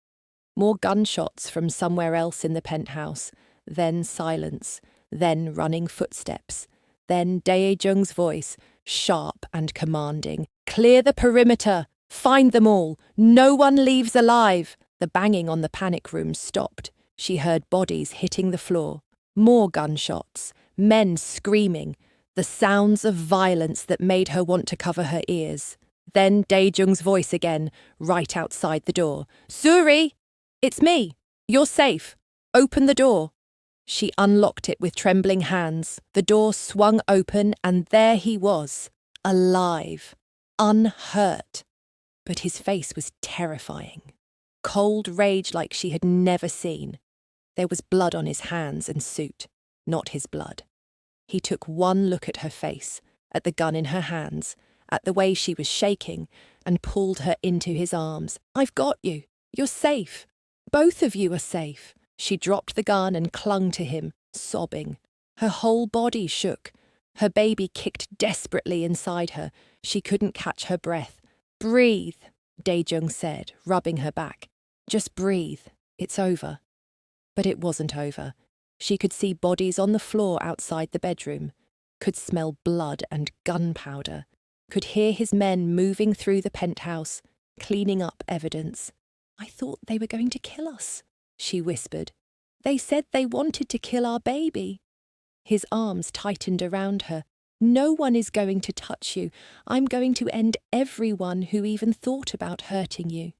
More gunshots from somewhere else in the penthouse, then silence, then running footsteps, then Daejung's voice, sharp and commanding. "Clear the perimeter! Find them all! No one leaves alive!" The banging on the panic room stopped. She heard bodies hitting the floor. More gunshots, men screaming, the sounds of violence that made her want to cover her ears. Then Daejung's voice again, right outside the door. "Zuri! It's me! You're safe! Open the door!" She unlocked it with trembling hands. The door swung open and there he was, alive, unhurt. But his face was terrifying. Cold rage like she had never seen. There was blood on his hands and suit, not his blood. He took one look at her face, at the gun in her hands, at the way she was shaking, and pulled her into his arms. "I've got you. You're safe. Both of you are safe. She dropped the gun and clung to him, sobbing. Her whole body shook. Her baby kicked desperately inside her. She couldn't catch her breath. Breathe, Dae-jung said, rubbing her back. Just breathe. It's over. But it wasn't over. She could see bodies on the floor outside the bedroom, could smell blood and gunpowder, could hear his men moving through the penthouse, cleaning up evidence. I thought they were going to kill us, she whispered. They said they wanted to kill our baby. His arms tightened around her. No one is going to touch you. I'm going to end everyone who even thought about hurting you.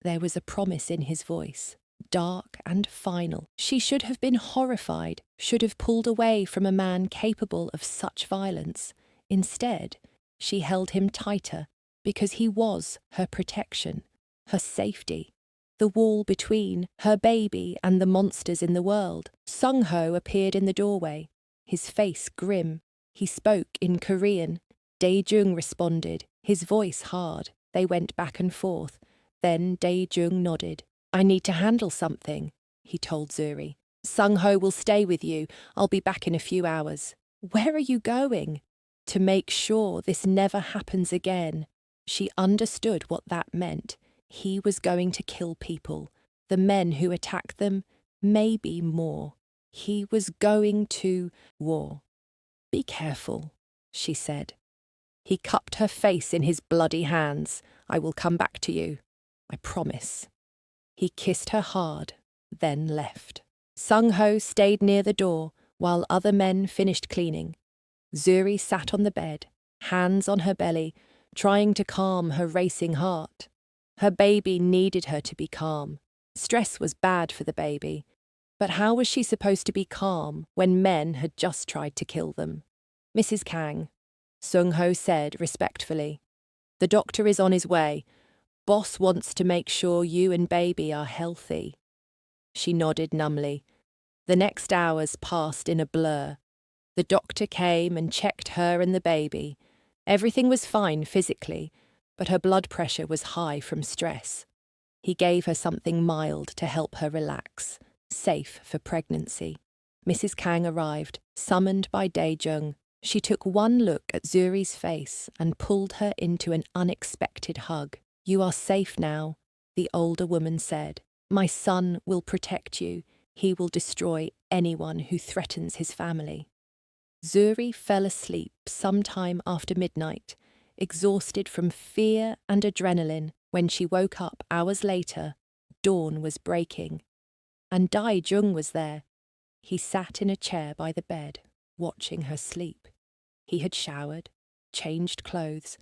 There was a promise in his voice, dark and final. She should have been horrified, should have pulled away from a man capable of such violence. Instead, she held him tighter because he was her protection, her safety. The wall between her baby and the monsters in the world. Sung-ho appeared in the doorway, his face grim. He spoke in Korean. Dae-jung responded, his voice hard. They went back and forth. Then Dae-jung nodded. I need to handle something, he told Zuri. Sung-ho will stay with you. I'll be back in a few hours. Where are you going? To make sure this never happens again. She understood what that meant. He was going to kill people. The men who attacked them, maybe more. He was going to war. Be careful, she said. He cupped her face in his bloody hands. I will come back to you. I promise. He kissed her hard, then left. Sung-ho stayed near the door while other men finished cleaning. Zuri sat on the bed, hands on her belly, trying to calm her racing heart. Her baby needed her to be calm. Stress was bad for the baby. But how was she supposed to be calm when men had just tried to kill them? Mrs. Kang, Sung-ho said respectfully. The doctor is on his way. Boss wants to make sure you and baby are healthy. She nodded numbly. The next hours passed in a blur. The doctor came and checked her and the baby. Everything was fine physically, but her blood pressure was high from stress. He gave her something mild to help her relax, safe for pregnancy. Mrs. Kang arrived, summoned by Dae-jung. She took one look at Zuri's face and pulled her into an unexpected hug. You are safe now, the older woman said. My son will protect you. He will destroy anyone who threatens his family. Zuri fell asleep sometime after midnight, exhausted from fear and adrenaline. When she woke up hours later, dawn was breaking. And Dae-jung was there. He sat in a chair by the bed, watching her sleep. He had showered, changed clothes,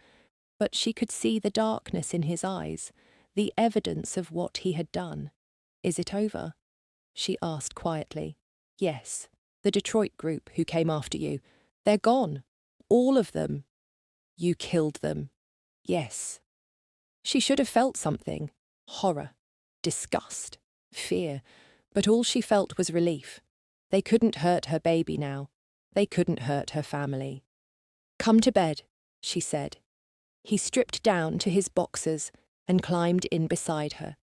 but she could see the darkness in his eyes, the evidence of what he had done. Is it over? She asked quietly. Yes, the Detroit group who came after you. They're gone. All of them. You killed them. Yes. She should have felt something. Horror, disgust, fear. But all she felt was relief. They couldn't hurt her baby now. They couldn't hurt her family. Come to bed, she said. He stripped down to his boxers and climbed in beside her.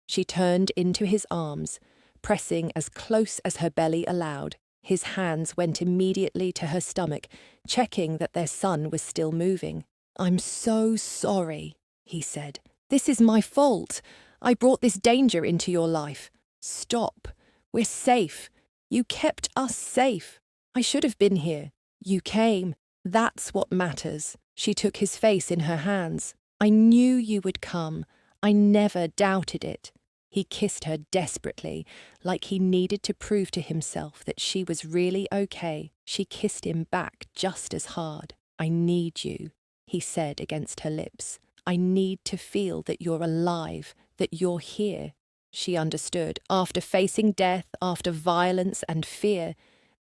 She turned into his arms, pressing as close as her belly allowed. His hands went immediately to her stomach, checking that their son was still moving. I'm so sorry, he said. This is my fault. I brought this danger into your life. Stop. We're safe. You kept us safe. I should have been here. You came. That's what matters. She took his face in her hands. I knew you would come. I never doubted it. He kissed her desperately, like he needed to prove to himself that she was really okay. She kissed him back just as hard. I need you, he said against her lips. I need to feel that you're alive, that you're here. She understood. After facing death, after violence and fear,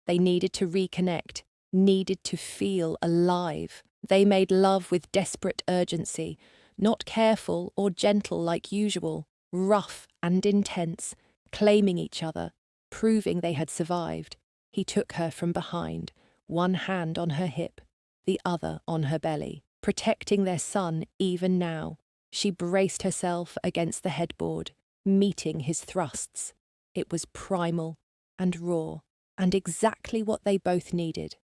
they needed to reconnect, needed to feel alive. They made love with desperate urgency, not careful or gentle like usual, rough and intense, claiming each other, proving they had survived. He took her from behind, one hand on her hip, the other on her belly, protecting their son even now. She braced herself against the headboard. meeting his thrusts. It was primal and raw, and exactly what they both needed.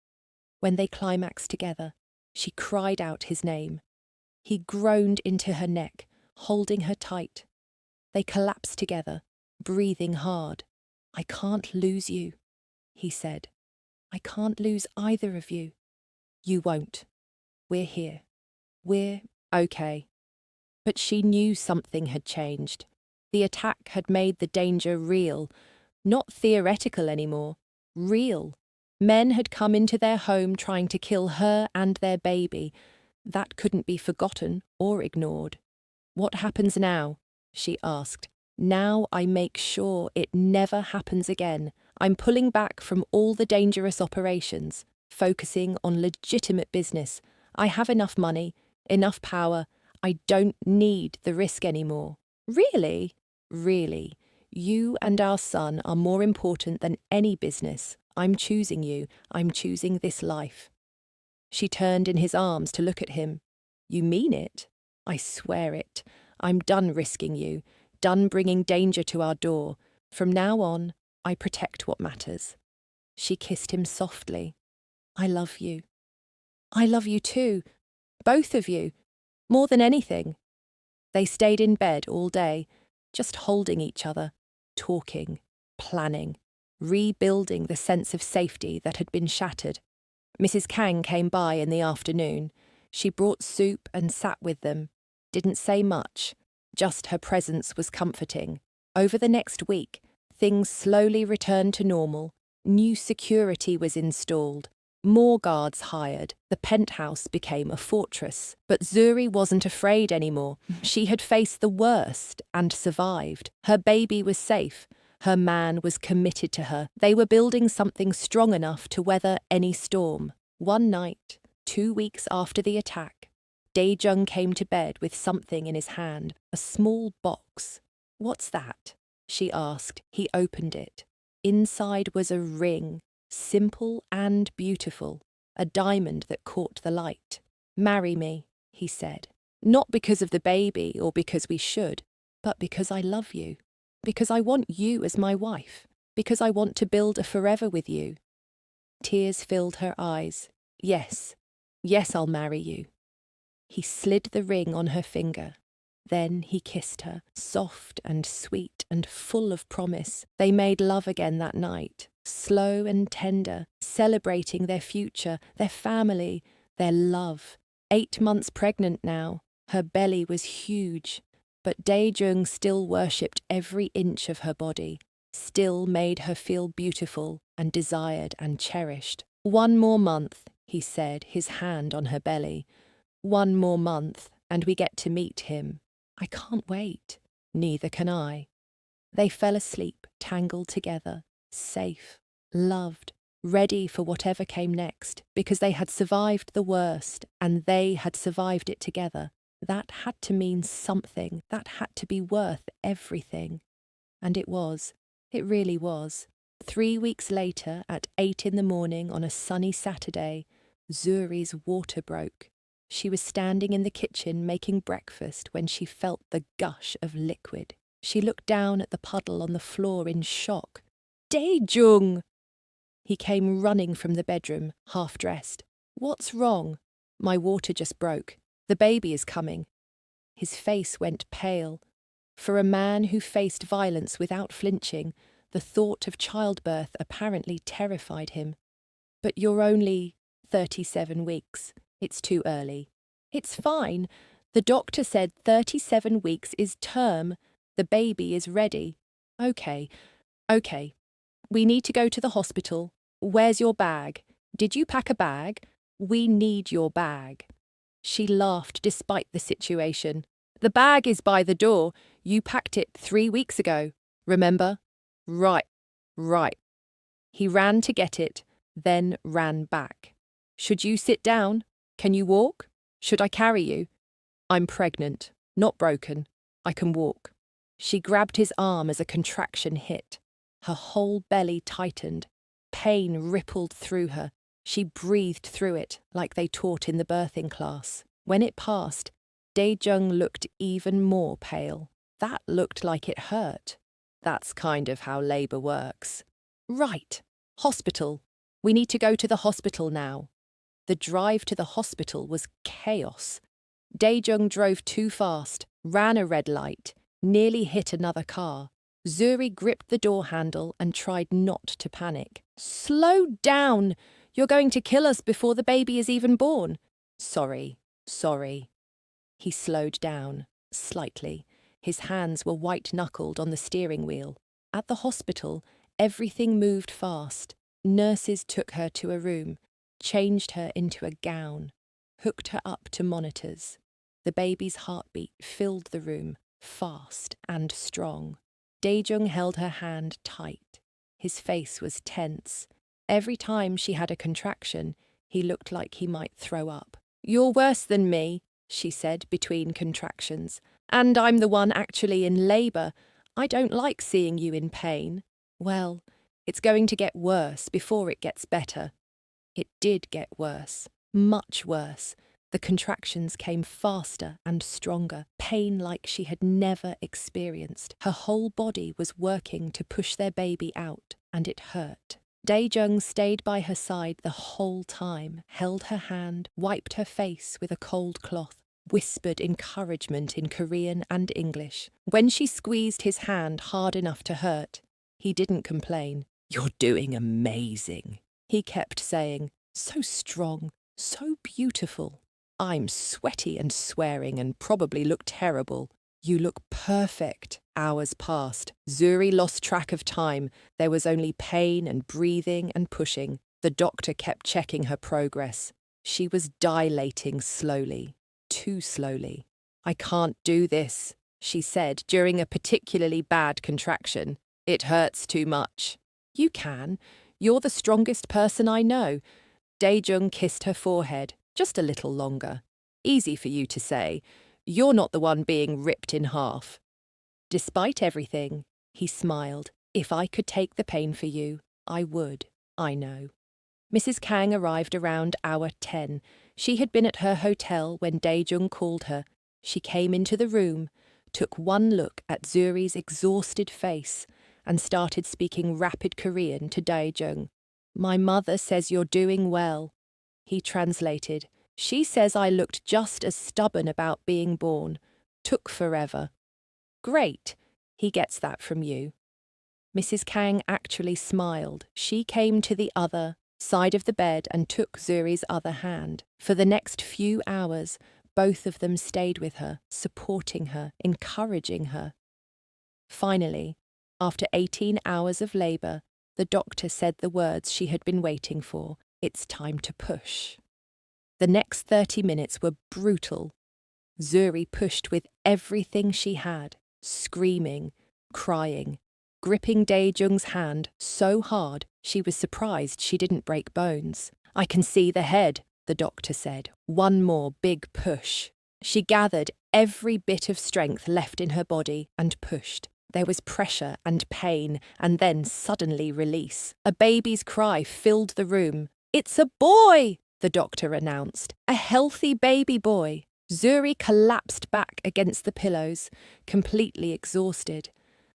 When they climaxed together, she cried out his name. He groaned into her neck, holding her tight. They collapsed together, breathing hard. "I can't lose you," he said. "I can't lose either of you." "You won't. We're here. We're okay." But she knew something had changed. The attack had made the danger real, not theoretical anymore, real. Men had come into their home trying to kill her and their baby. That couldn't be forgotten or ignored. "What happens now?" she asked. "Now I make sure it never happens again. I'm pulling back from all the dangerous operations, focusing on legitimate business. I have enough money, enough power. I don't need the risk anymore." "Really?" "Really. You and our son are more important than any business. I'm choosing you. I'm choosing this life." She turned in his arms to look at him. "You mean it?" "I swear it. I'm done risking you, done bringing danger to our door. From now on, I protect what matters." She kissed him softly. "I love you. I love you too. Both of you. More than anything." They stayed in bed all day, just holding each other, talking, planning, rebuilding the sense of safety that had been shattered. Mrs. Kang came by in the afternoon. She brought soup and sat with them. Didn't say much, just her presence was comforting. Over the next week, things slowly returned to normal. New security was installed. More guards hired. The penthouse became a fortress. But Zuri wasn't afraid anymore. She had faced the worst and survived. Her baby was safe. Her man was committed to her. They were building something strong enough to weather any storm. One night, 2 weeks after the attack, Dae-jung came to bed with something in his hand, a small box. "What's that?" she asked. He opened it. Inside was a ring, simple and beautiful, a diamond that caught the light. "Marry me," he said. "Not because of the baby or because we should, but because I love you. Because I want you as my wife. Because I want to build a forever with you." Tears filled her eyes. Yes, I'll marry you." He slid the ring on her finger. Then he kissed her, soft and sweet and full of promise. They made love again that night, slow and tender, celebrating their future, their family, their love. 8 months pregnant now. Her belly was huge. But Dae-jung still worshipped every inch of her body, still made her feel beautiful and desired and cherished. "1 more month," he said, his hand on her belly. "1 more month, and we get to meet him." "I can't wait." "Neither can I." They fell asleep, tangled together, safe, loved, ready for whatever came next, because they had survived the worst, and they had survived it together. That had to mean something. That had to be worth everything. And it was. It really was. 3 weeks later, at 8 in the morning on a sunny Saturday, Zuri's water broke. She was standing in the kitchen making breakfast when she felt the gush of liquid. She looked down at the puddle on the floor in shock. "Dae-jung!" He came running from the bedroom, half-dressed. "What's wrong?" "My water just broke. The baby is coming." His face went pale. For a man who faced violence without flinching, the thought of childbirth apparently terrified him. "But you're only 37 weeks. It's too early." "It's fine. The doctor said 37 weeks is term. The baby is ready." Okay. We need to go to the hospital. Where's your bag? Did you pack a bag? We need your bag." She laughed despite the situation. "The bag is by the door. You packed it 3 weeks ago. Remember?" Right. He ran to get it, then ran back. "Should you sit down? Can you walk? Should I carry you?" "I'm pregnant, not broken. I can walk." She grabbed his arm as a contraction hit. Her whole belly tightened. Pain rippled through her. She breathed through it, like they taught in the birthing class. When it passed, Dae-jung looked even more pale. That looked like it hurt. That's kind of how labor works. Right. Hospital. We need to go to the hospital now. The drive to the hospital was chaos. Daejung drove too fast, ran a red light, nearly hit another car. Zuri gripped the door handle and tried not to panic. Slow down! You're going to kill us before the baby is even born. Sorry. He slowed down, slightly. His hands were white-knuckled on the steering wheel. At the hospital, everything moved fast. Nurses took her to a room, changed her into a gown, hooked her up to monitors. The baby's heartbeat filled the room, fast and strong. Daejung held her hand tight. His face was tense. Every time she had a contraction, he looked like he might throw up. You're worse than me, she said between contractions. And I'm the one actually in labour. I don't like seeing you in pain. Well, it's going to get worse before it gets better. It did get worse, much worse. The contractions came faster and stronger, pain like she had never experienced. Her whole body was working to push their baby out, and it hurt. Daejung stayed by her side the whole time, held her hand, wiped her face with a cold cloth, whispered encouragement in Korean and English. When she squeezed his hand hard enough to hurt, he didn't complain. You're doing amazing, he kept saying. So strong, so beautiful. I'm sweaty and swearing and probably look terrible. You look perfect. Hours passed. Zuri lost track of time. There was only pain and breathing and pushing. The doctor kept checking her progress. She was dilating slowly. Too slowly. I can't do this, she said during a particularly bad contraction. It hurts too much. You can. You're the strongest person I know. Daejung kissed her forehead, just a little longer. Easy for you to say. You're not the one being ripped in half. Despite everything, he smiled. If I could take the pain for you, I would, I know. Mrs. Kang arrived around hour 10. She had been at her hotel when Daejung called her. She came into the room, took one look at Zuri's exhausted face, and started speaking rapid Korean to Daejung. My mother says you're doing well. He translated. She says I looked just as stubborn about being born. Took forever. Great. He gets that from you. Mrs. Kang actually smiled. She came to the other side of the bed and took Zuri's other hand. For the next few hours, both of them stayed with her, supporting her, encouraging her. Finally, after 18 hours of labour, the doctor said the words she had been waiting for. It's time to push. The next 30 minutes were brutal. Zuri pushed with everything she had, screaming, crying, gripping Daejung's hand so hard she was surprised she didn't break bones. I can see the head, the doctor said. One more big push. She gathered every bit of strength left in her body and pushed. There was pressure and pain, and then suddenly release. A baby's cry filled the room. It's a boy, the doctor announced. A healthy baby boy. Zuri collapsed back against the pillows, completely exhausted.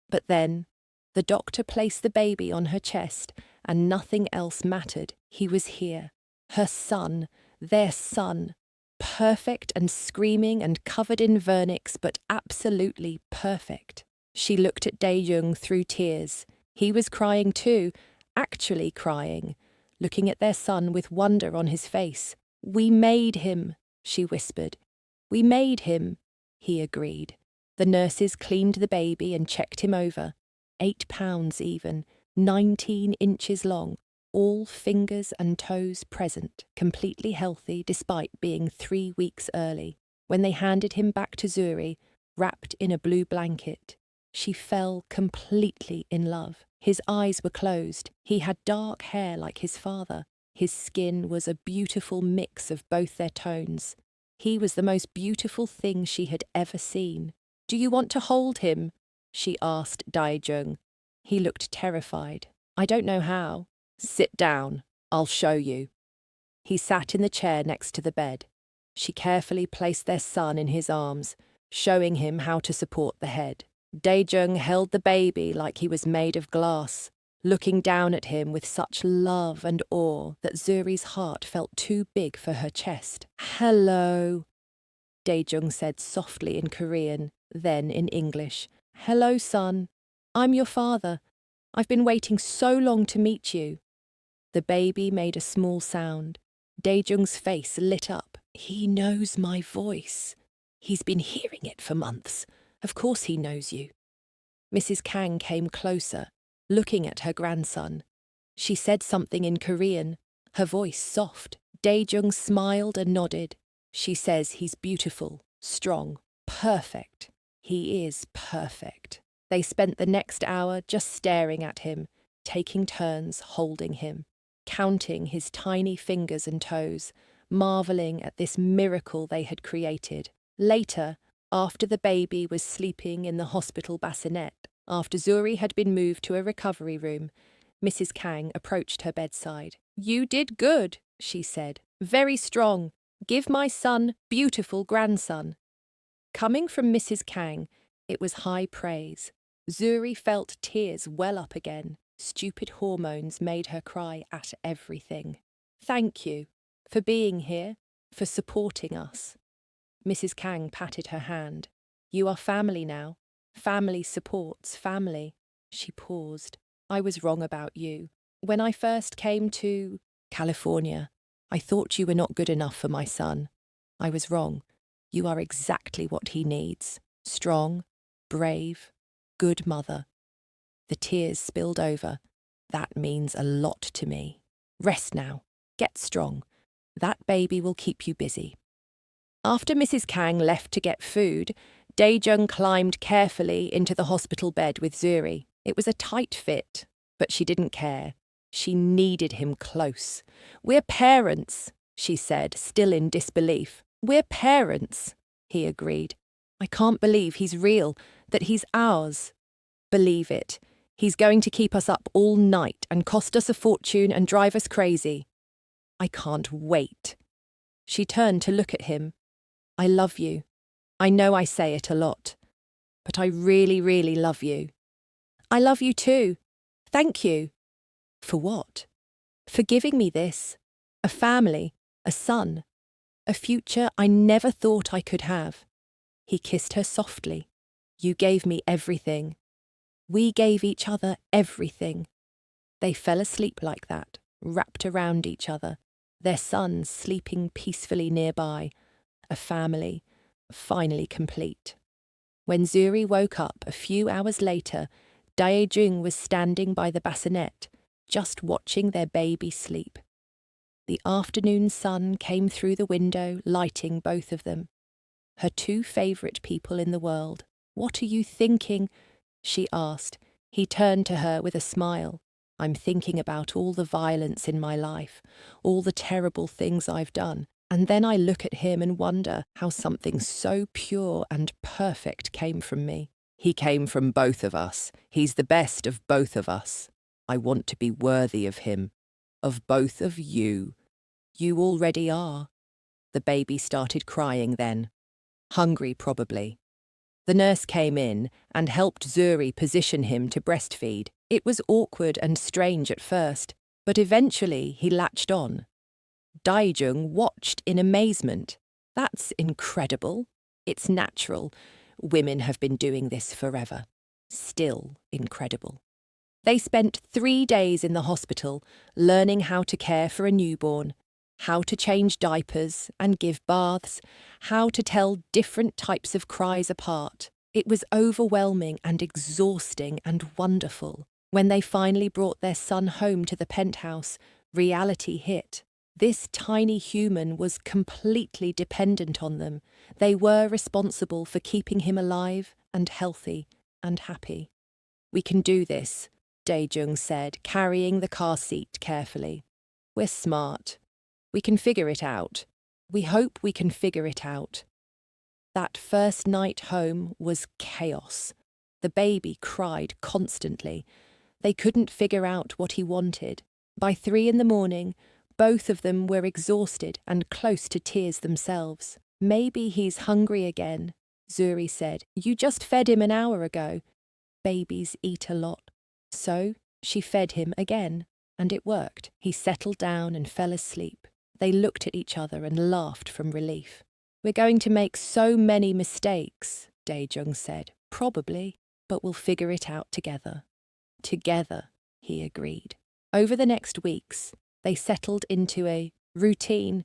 But then, the doctor placed the baby on her chest, and nothing else mattered. He was here. Her son, their son. Perfect and screaming and covered in vernix, but absolutely perfect. She looked at Daejung through tears. He was crying too, actually crying, looking at their son with wonder on his face. We made him, she whispered. We made him, he agreed. The nurses cleaned the baby and checked him over. 8 pounds even, 19 inches long, all fingers and toes present, completely healthy despite being 3 weeks early. When they handed him back to Zuri, wrapped in a blue blanket, she fell completely in love. His eyes were closed. He had dark hair like his father. His skin was a beautiful mix of both their tones. He was the most beautiful thing she had ever seen. Do you want to hold him? She asked Daejung. He looked terrified. I don't know how. Sit down. I'll show you. He sat in the chair next to the bed. She carefully placed their son in his arms, showing him how to support the head. Daejung held the baby like he was made of glass, looking down at him with such love and awe that Zuri's heart felt too big for her chest. "Hello," Daejung said softly in Korean, then in English. "Hello, son. I'm your father. I've been waiting so long to meet you." The baby made a small sound. Daejung's face lit up. "He knows my voice. He's been hearing it for months. Of course he knows you." Mrs. Kang came closer, looking at her grandson. She said something in Korean, her voice soft. Daejung smiled and nodded. "She says he's beautiful, strong, perfect. He is perfect." They spent the next hour just staring at him, taking turns holding him, counting his tiny fingers and toes, marveling at this miracle they had created. Later, after the baby was sleeping in the hospital bassinet, after Zuri had been moved to a recovery room, Mrs. Kang approached her bedside. "You did good," she said. "Very strong. Give my son beautiful grandson." Coming from Mrs. Kang, it was high praise. Zuri felt tears well up again. Stupid hormones made her cry at everything. "Thank you for being here, for supporting us." Mrs. Kang patted her hand. "You are family now. Family supports family." She paused. "I was wrong about you. When I first came to California, I thought you were not good enough for my son. I was wrong. You are exactly what he needs. Strong, brave, good mother." The tears spilled over. "That means a lot to me. Rest now. Get strong. That baby will keep you busy." After Mrs. Kang left to get food, Daejung climbed carefully into the hospital bed with Zuri. It was a tight fit, but she didn't care. She needed him close. "We're parents," she said, still in disbelief. "We're parents," he agreed. "I can't believe he's real, that he's ours." "Believe it. He's going to keep us up all night and cost us a fortune and drive us crazy." "I can't wait." She turned to look at him. "I love you. I know I say it a lot, but I really, really love you." "I love you too. Thank you." "For what?" "For giving me this. A family, a son, a future I never thought I could have." He kissed her softly. "You gave me everything. We gave each other everything." They fell asleep like that, wrapped around each other, their son sleeping peacefully nearby, a family, finally complete. When Zuri woke up a few hours later, Daejung was standing by the bassinet, just watching their baby sleep. The afternoon sun came through the window, lighting both of them. Her two favourite people in the world. "What are you thinking?" she asked. He turned to her with a smile. "I'm thinking about all the violence in my life, all the terrible things I've done. And then I look at him and wonder how something so pure and perfect came from me. He came from both of us. He's the best of both of us. I want to be worthy of him, of both of you. You already are." The baby started crying then. Hungry, probably. The nurse came in and helped Zuri position him to breastfeed. It was awkward and strange at first, but eventually he latched on. Daejung watched in amazement. "That's incredible. It's natural. Women have been doing this forever. Still incredible." They spent 3 days in the hospital, learning how to care for a newborn, how to change diapers and give baths, how to tell different types of cries apart. It was overwhelming and exhausting and wonderful. When they finally brought their son home to the penthouse, reality hit. This tiny human was completely dependent on them. They were responsible for keeping him alive and healthy and happy. "We can do this," Daejung said, carrying the car seat carefully. "We're smart. We can figure it out. We hope we can figure it out." That first night home was chaos. The baby cried constantly. They couldn't figure out what he wanted. By 3 in the morning, both of them were exhausted and close to tears themselves. "Maybe he's hungry again," Zuri said. You just fed him an hour ago. Babies eat a lot. So she fed him again, and it worked. He settled down and fell asleep. They looked at each other and laughed from relief. We're going to make so many mistakes, Daejung said. Probably, but we'll figure it out together. Together, he agreed. Over the next weeks, they settled into a routine,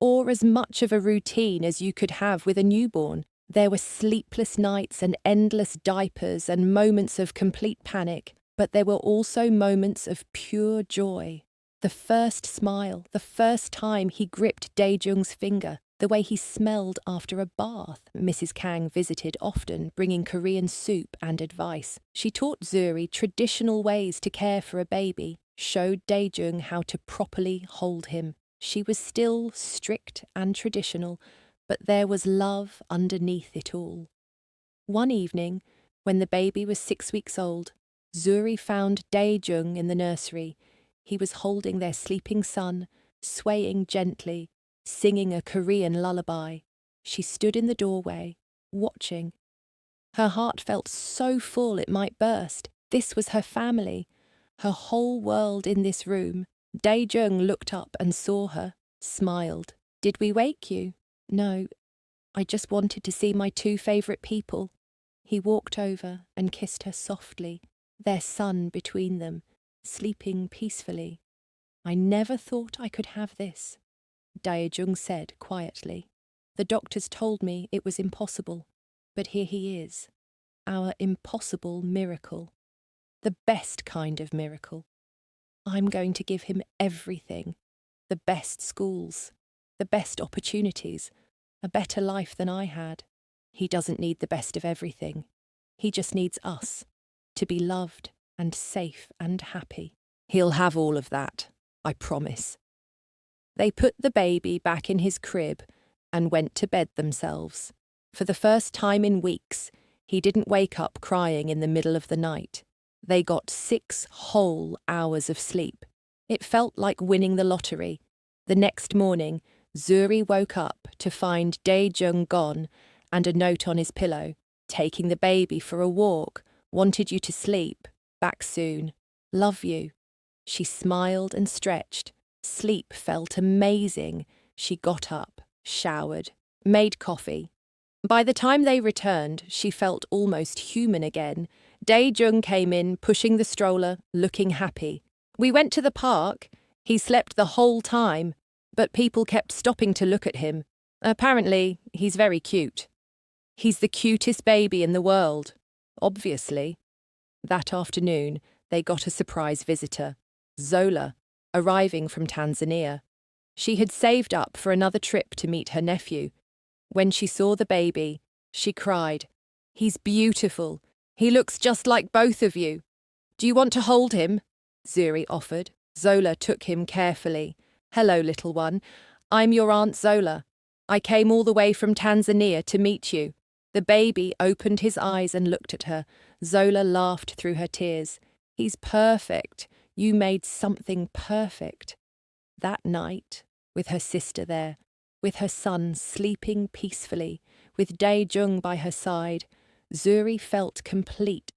or as much of a routine as you could have with a newborn. There were sleepless nights and endless diapers and moments of complete panic, but there were also moments of pure joy. The first smile, the first time he gripped Daejung's finger, the way he smelled after a bath. Mrs. Kang visited often, bringing Korean soup and advice. She taught Zuri traditional ways to care for a baby, showed Daejung how to properly hold him. She was still strict and traditional, but there was love underneath it all. One evening, when the baby was 6 weeks old, Zuri found Daejung in the nursery. He was holding their sleeping son, swaying gently, singing a Korean lullaby. She stood in the doorway, watching. Her heart felt so full it might burst. This was her family, her whole world in this room. Daejung looked up and saw her, smiled. Did we wake you? No, I just wanted to see my two favourite people. He walked over and kissed her softly, their son between them, sleeping peacefully. I never thought I could have this, Daejung said quietly. The doctors told me it was impossible, but here he is, our impossible miracle, the best kind of miracle. I'm going to give him everything, the best schools, the best opportunities, a better life than I had. He doesn't need the best of everything. He just needs us, to be loved and safe and happy. He'll have all of that, I promise. They put the baby back in his crib and went to bed themselves. For the first time in weeks, he didn't wake up crying in the middle of the night. They got 6 whole hours of sleep. It felt like winning the lottery. The next morning, Zuri woke up to find Daejung gone and a note on his pillow. Taking the baby for a walk, wanted you to sleep, back soon, love you. She smiled and stretched. Sleep felt amazing. She got up, showered, made coffee. By the time they returned, she felt almost human again. Daejung came in, pushing the stroller, looking happy. We went to the park. He slept the whole time, but people kept stopping to look at him. Apparently, he's very cute. He's the cutest baby in the world, obviously. That afternoon, they got a surprise visitor, Zola, arriving from Tanzania. She had saved up for another trip to meet her nephew. When she saw the baby, she cried, "He's beautiful. He looks just like both of you. Do you want to hold him?" Zuri offered. Zola took him carefully. "Hello, little one. I'm your Aunt Zola. I came all the way from Tanzania to meet you." The baby opened his eyes and looked at her. Zola laughed through her tears. "He's perfect. You made something perfect." That night, with her sister there, with her son sleeping peacefully, with Daejung by her side, Zuri felt complete.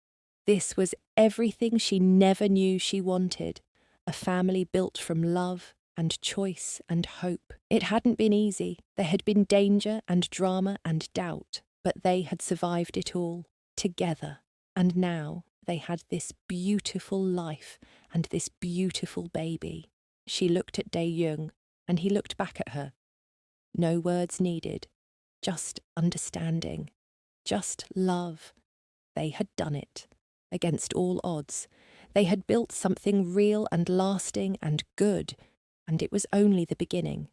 This was everything she never knew she wanted, a family built from love and choice and hope. It hadn't been easy. There had been danger and drama and doubt, but they had survived it all, together. And now they had this beautiful life and this beautiful baby. She looked at Daejung, and he looked back at her. No words needed, just understanding, just love. They had done it, against all odds. They had built something real and lasting and good, and it was only the beginning.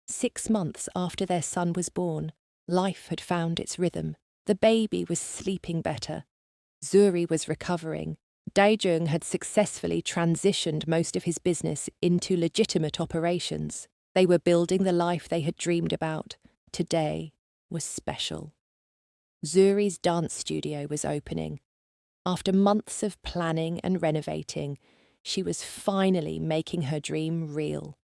6 months after their son was born, life had found its rhythm. The baby was sleeping better. Zuri was recovering. Daejung had successfully transitioned most of his business into legitimate operations. They were building the life they had dreamed about. Today was special. Zuri's dance studio was opening. After months of planning and renovating, she was finally making her dream real.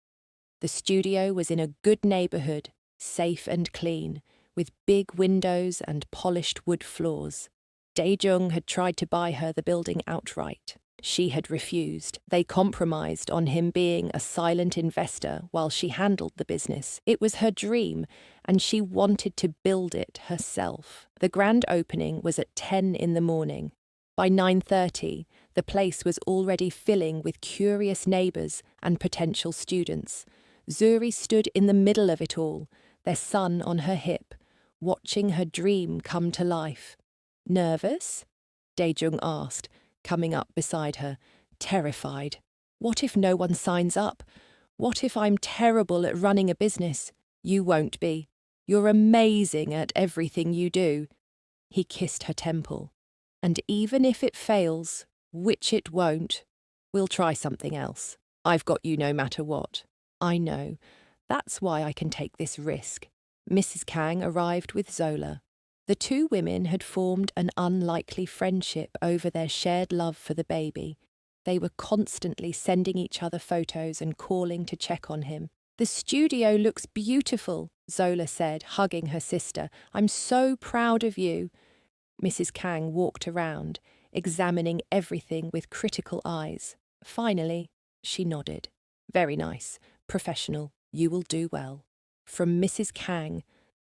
The studio was in a good neighbourhood, safe and clean, with big windows and polished wood floors. Daejung had tried to buy her the building outright. She had refused. They compromised on him being a silent investor while she handled the business. It was her dream, and she wanted to build it herself. The grand opening was at 10 in the morning. By 9:30, the place was already filling with curious neighbours and potential students. Zuri stood in the middle of it all, their son on her hip, watching her dream come to life. "Nervous?" Daejung asked, coming up beside her, terrified. "What if no one signs up? What if I'm terrible at running a business?" "You won't be. You're amazing at everything you do." He kissed her temple. "And even if it fails, which it won't, we'll try something else. I've got you no matter what." "I know. That's why I can take this risk." Mrs. Kang arrived with Zola. The two women had formed an unlikely friendship over their shared love for the baby. They were constantly sending each other photos and calling to check on him. "The studio looks beautiful," Zola said, hugging her sister. "I'm so proud of you." Mrs. Kang walked around, examining everything with critical eyes. Finally, she nodded. "Very nice. Professional. You will do well." From Mrs. Kang,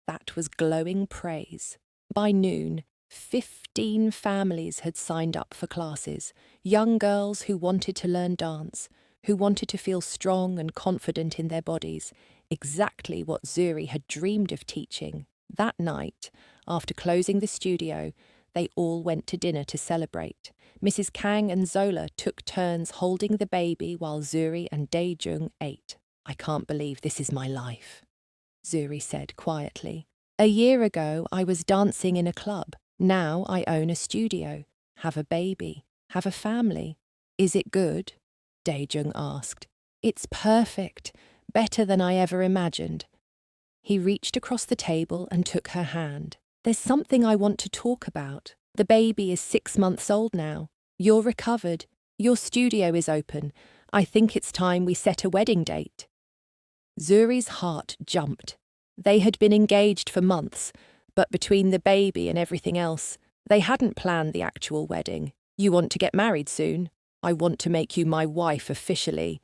that was glowing praise. By noon, 15 families had signed up for classes. Young girls who wanted to learn dance, who wanted to feel strong and confident in their bodies. Exactly what Zuri had dreamed of teaching. That night, after closing the studio, they all went to dinner to celebrate. Mrs. Kang and Zola took turns holding the baby while Zuri and Daejung ate. "I can't believe this is my life," Zuri said quietly. "A year ago, I was dancing in a club. Now I own a studio, have a baby, have a family. Is it good?" Daejung asked. "It's perfect, better than I ever imagined." He reached across the table and took her hand. "There's something I want to talk about. The baby is 6 months old now. You're recovered. Your studio is open. I think it's time we set a wedding date." Zuri's heart jumped. They had been engaged for months, but between the baby and everything else, they hadn't planned the actual wedding. "You want to get married soon? I want to make you my wife officially.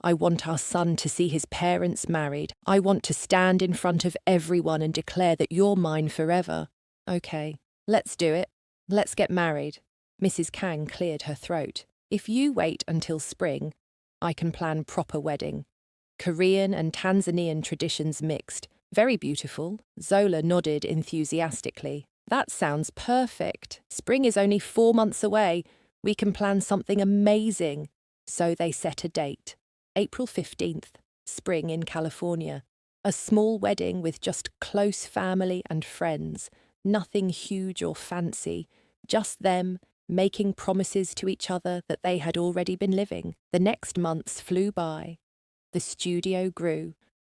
I want our son to see his parents married. I want to stand in front of everyone and declare that you're mine forever." "Okay, let's do it. Let's get married." Mrs. Kang cleared her throat. "If you wait until spring, I can plan proper wedding. Korean and Tanzanian traditions mixed. Very beautiful." Zola nodded enthusiastically. "That sounds perfect. Spring is only 4 months away. We can plan something amazing." So they set a date. April 15th, spring in California. A small wedding with just close family and friends. Nothing huge or fancy. Just them, making promises to each other that they had already been living. The next months flew by. The studio grew.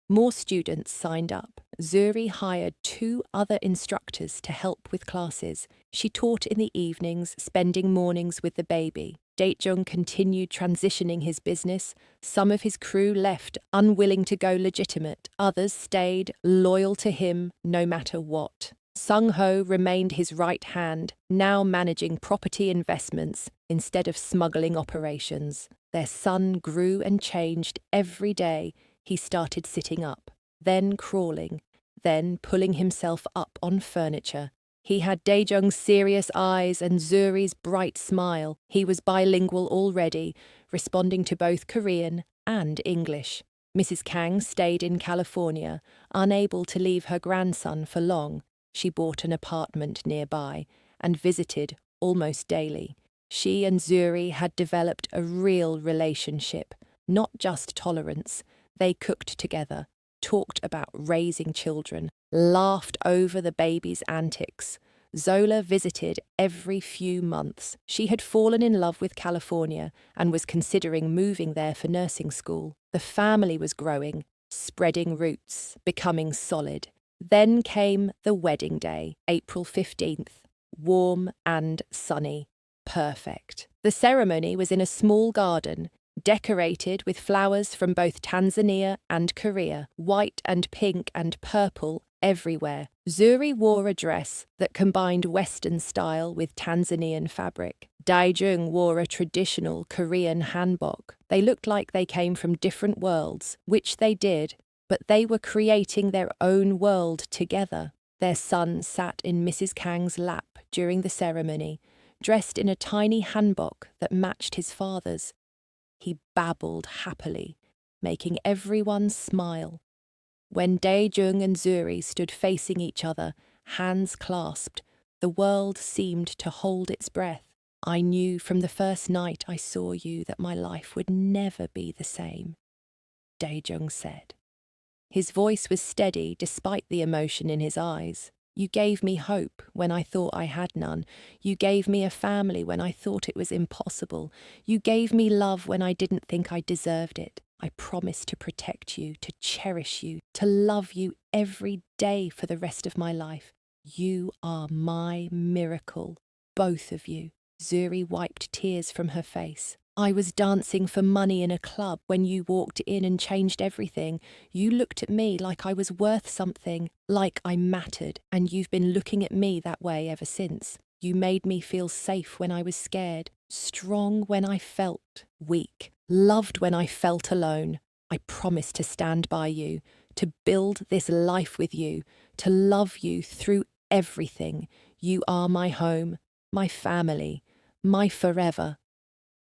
More students signed up. Zuri hired 2 other instructors to help with classes. She taught in the evenings, spending mornings with the baby. Daejung continued transitioning his business. Some of his crew left, unwilling to go legitimate. Others stayed, loyal to him, no matter what. Sung-ho remained his right hand, now managing property investments instead of smuggling operations. Their son grew and changed every day. He started sitting up, then crawling, then pulling himself up on furniture. He had Daejung's serious eyes and Zuri's bright smile. He was bilingual already, responding to both Korean and English. Mrs. Kang stayed in California, unable to leave her grandson for long. She bought an apartment nearby and visited almost daily. She and Zuri had developed a real relationship, not just tolerance. They cooked together, talked about raising children, laughed over the baby's antics. Zola visited every few months. She had fallen in love with California and was considering moving there for nursing school. The family was growing, spreading roots, becoming solid. Then came the wedding day, April 15th, warm and sunny. Perfect. The ceremony was in a small garden, decorated with flowers from both Tanzania and Korea, white and pink and purple everywhere. Zuri wore a dress that combined Western style with Tanzanian fabric. Daejung wore a traditional Korean hanbok. They looked like they came from different worlds, which they did, but they were creating their own world together. Their son sat in Mrs. Kang's lap during the ceremony, dressed in a tiny hanbok that matched his father's. He babbled happily, making everyone smile. When Daejung and Zuri stood facing each other, hands clasped, the world seemed to hold its breath. I knew from the first night I saw you that my life would never be the same, Daejung said. His voice was steady despite the emotion in his eyes. You gave me hope when I thought I had none. You gave me a family when I thought it was impossible. You gave me love when I didn't think I deserved it. I promise to protect you, to cherish you, to love you every day for the rest of my life. You are my miracle, both of you. Zuri wiped tears from her face. I was dancing for money in a club when you walked in and changed everything. You looked at me like I was worth something, like I mattered, and you've been looking at me that way ever since. You made me feel safe when I was scared, strong when I felt weak, loved when I felt alone. I promise to stand by you, to build this life with you, to love you through everything. You are my home, my family, my forever.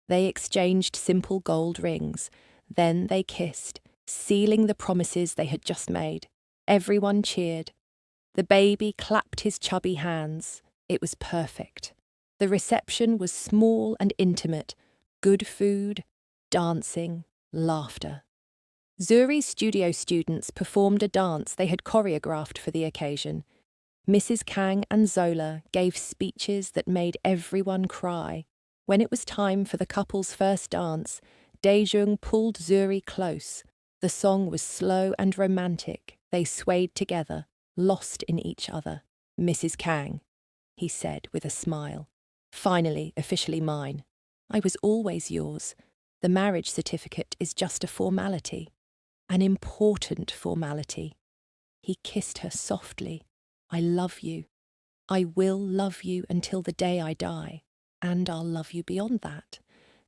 They exchanged simple gold rings. Then they kissed, sealing the promises they had just made. Everyone cheered. The baby clapped his chubby hands. It was perfect. The reception was small and intimate. Good food, dancing, laughter. Zuri's studio students performed a dance they had choreographed for the occasion. Mrs. Kang and Zola gave speeches that made everyone cry. When it was time for the couple's first dance, Daejung pulled Zuri close. The song was slow and romantic. They swayed together, lost in each other. Mrs. Kang, he said with a smile. Finally, officially mine. I was always yours. The marriage certificate is just a formality. An important formality. He kissed her softly. I love you. I will love you until the day I die. And I'll love you beyond that.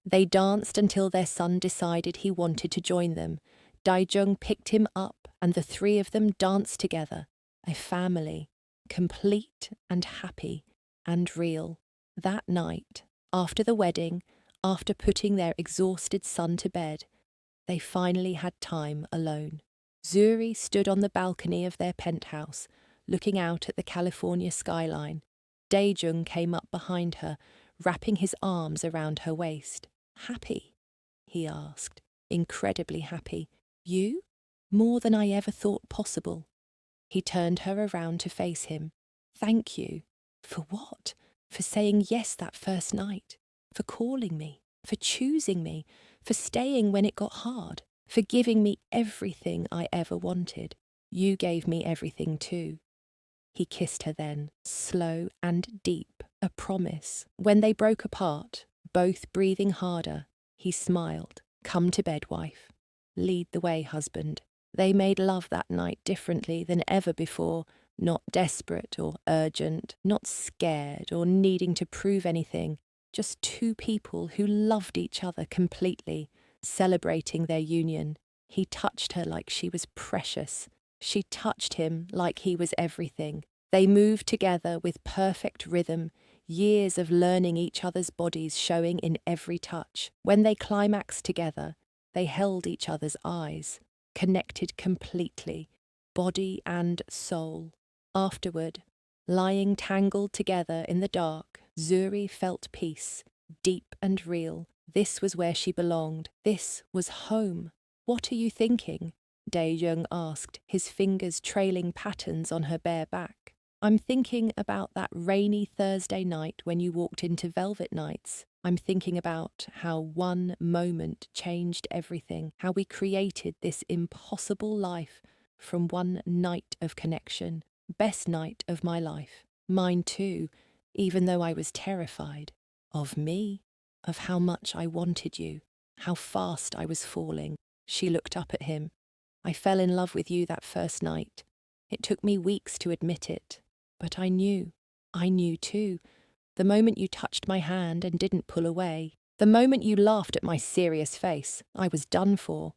They danced until their son decided he wanted to join them. Daejung picked him up and the three of them danced together. A family, complete and happy and real. That night, after the wedding, after putting their exhausted son to bed, they finally had time alone. Zuri stood on the balcony of their penthouse, looking out at the California skyline. Daejung came up behind her, wrapping his arms around her waist. Happy? He asked. Incredibly happy. You? More than I ever thought possible. He turned her around to face him. Thank you. For what? For saying yes that first night. For calling me. For choosing me. For staying when it got hard. For giving me everything I ever wanted. You gave me everything too. He kissed her then, slow and deep, a promise. When they broke apart, both breathing harder, he smiled. Come to bed, wife. Lead the way, husband. They made love that night differently than ever before, not desperate or urgent, not scared or needing to prove anything, just two people who loved each other completely, celebrating their union. He touched her like she was precious. She touched him like he was everything. They moved together with perfect rhythm, years of learning each other's bodies showing in every touch. When they climaxed together, they held each other's eyes, connected completely, body and soul. Afterward, lying tangled together in the dark, Zuri felt peace, deep and real. This was where she belonged. This was home. What are you thinking? Daejung asked, his fingers trailing patterns on her bare back. I'm thinking about that rainy Thursday night when you walked into Velvet Nights. I'm thinking about how one moment changed everything, how we created this impossible life from one night of connection. Best night of my life. Mine too, even though I was terrified. Of me, of how much I wanted you, how fast I was falling. She looked up at him. I fell in love with you that first night. It took me weeks to admit it, but I knew. I knew too. The moment you touched my hand and didn't pull away, the moment you laughed at my serious face, I was done for.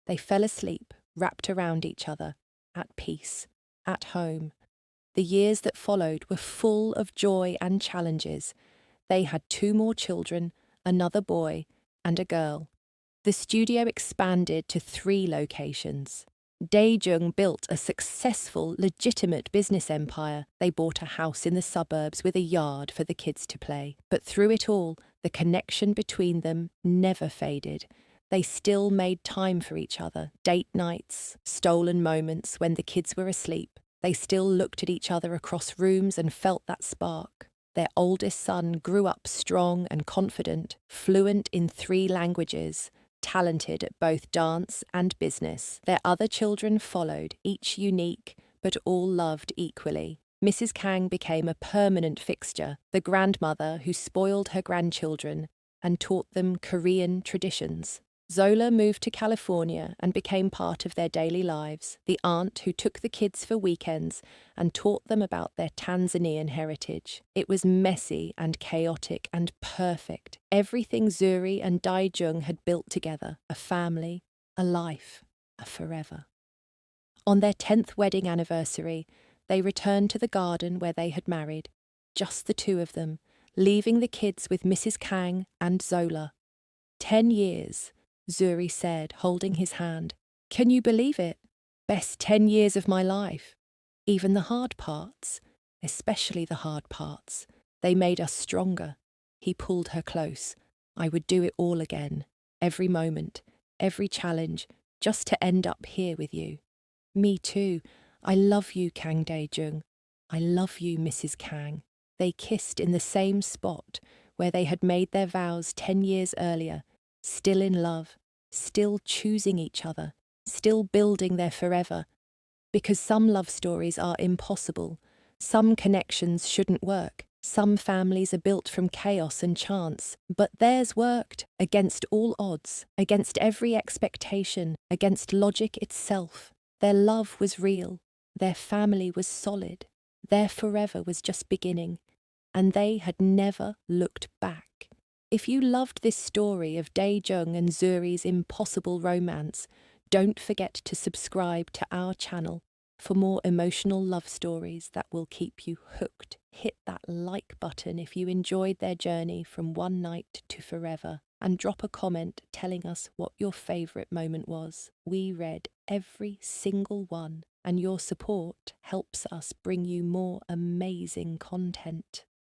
They fell asleep, wrapped around each other, at peace, at home. The years that followed were full of joy and challenges. They had 2 more children, another boy and a girl. The studio expanded to 3 locations. Daejung built a successful, legitimate business empire. They bought a house in the suburbs with a yard for the kids to play. But through it all, the connection between them never faded. They still made time for each other. Date nights, stolen moments when the kids were asleep. They still looked at each other across rooms and felt that spark. Their oldest son grew up strong and confident, fluent in 3 languages, talented at both dance and business. Their other children followed, each unique, but all loved equally. Mrs. Kang became a permanent fixture, the grandmother who spoiled her grandchildren and taught them Korean traditions. Zola moved to California and became part of their daily lives, the aunt who took the kids for weekends and taught them about their Tanzanian heritage. It was messy and chaotic and perfect. Everything Zuri and Daejung had built together, a family, a life, a forever. On their 10th wedding anniversary, they returned to the garden where they had married, just the 2 of them, leaving the kids with Mrs. Kang and Zola. 10 years. Zuri said, holding his hand. Can you believe it? Best 10 years of my life. Even the hard parts, especially the hard parts, they made us stronger. He pulled her close. I would do it all again. Every moment, every challenge, just to end up here with you. Me too. I love you, Kang Daejung. I love you, Mrs. Kang. They kissed in the same spot where they had made their vows 10 years earlier, still in love, still choosing each other, still building their forever. Because some love stories are impossible, some connections shouldn't work, some families are built from chaos and chance, but theirs worked, against all odds, against every expectation, against logic itself. Their love was real, their family was solid, their forever was just beginning, and they had never looked back. If you loved this story of Daejung and Zuri's impossible romance, don't forget to subscribe to our channel for more emotional love stories that will keep you hooked. Hit that like button if you enjoyed their journey from one night to forever, and drop a comment telling us what your favourite moment was. We read every single one, and your support helps us bring you more amazing content.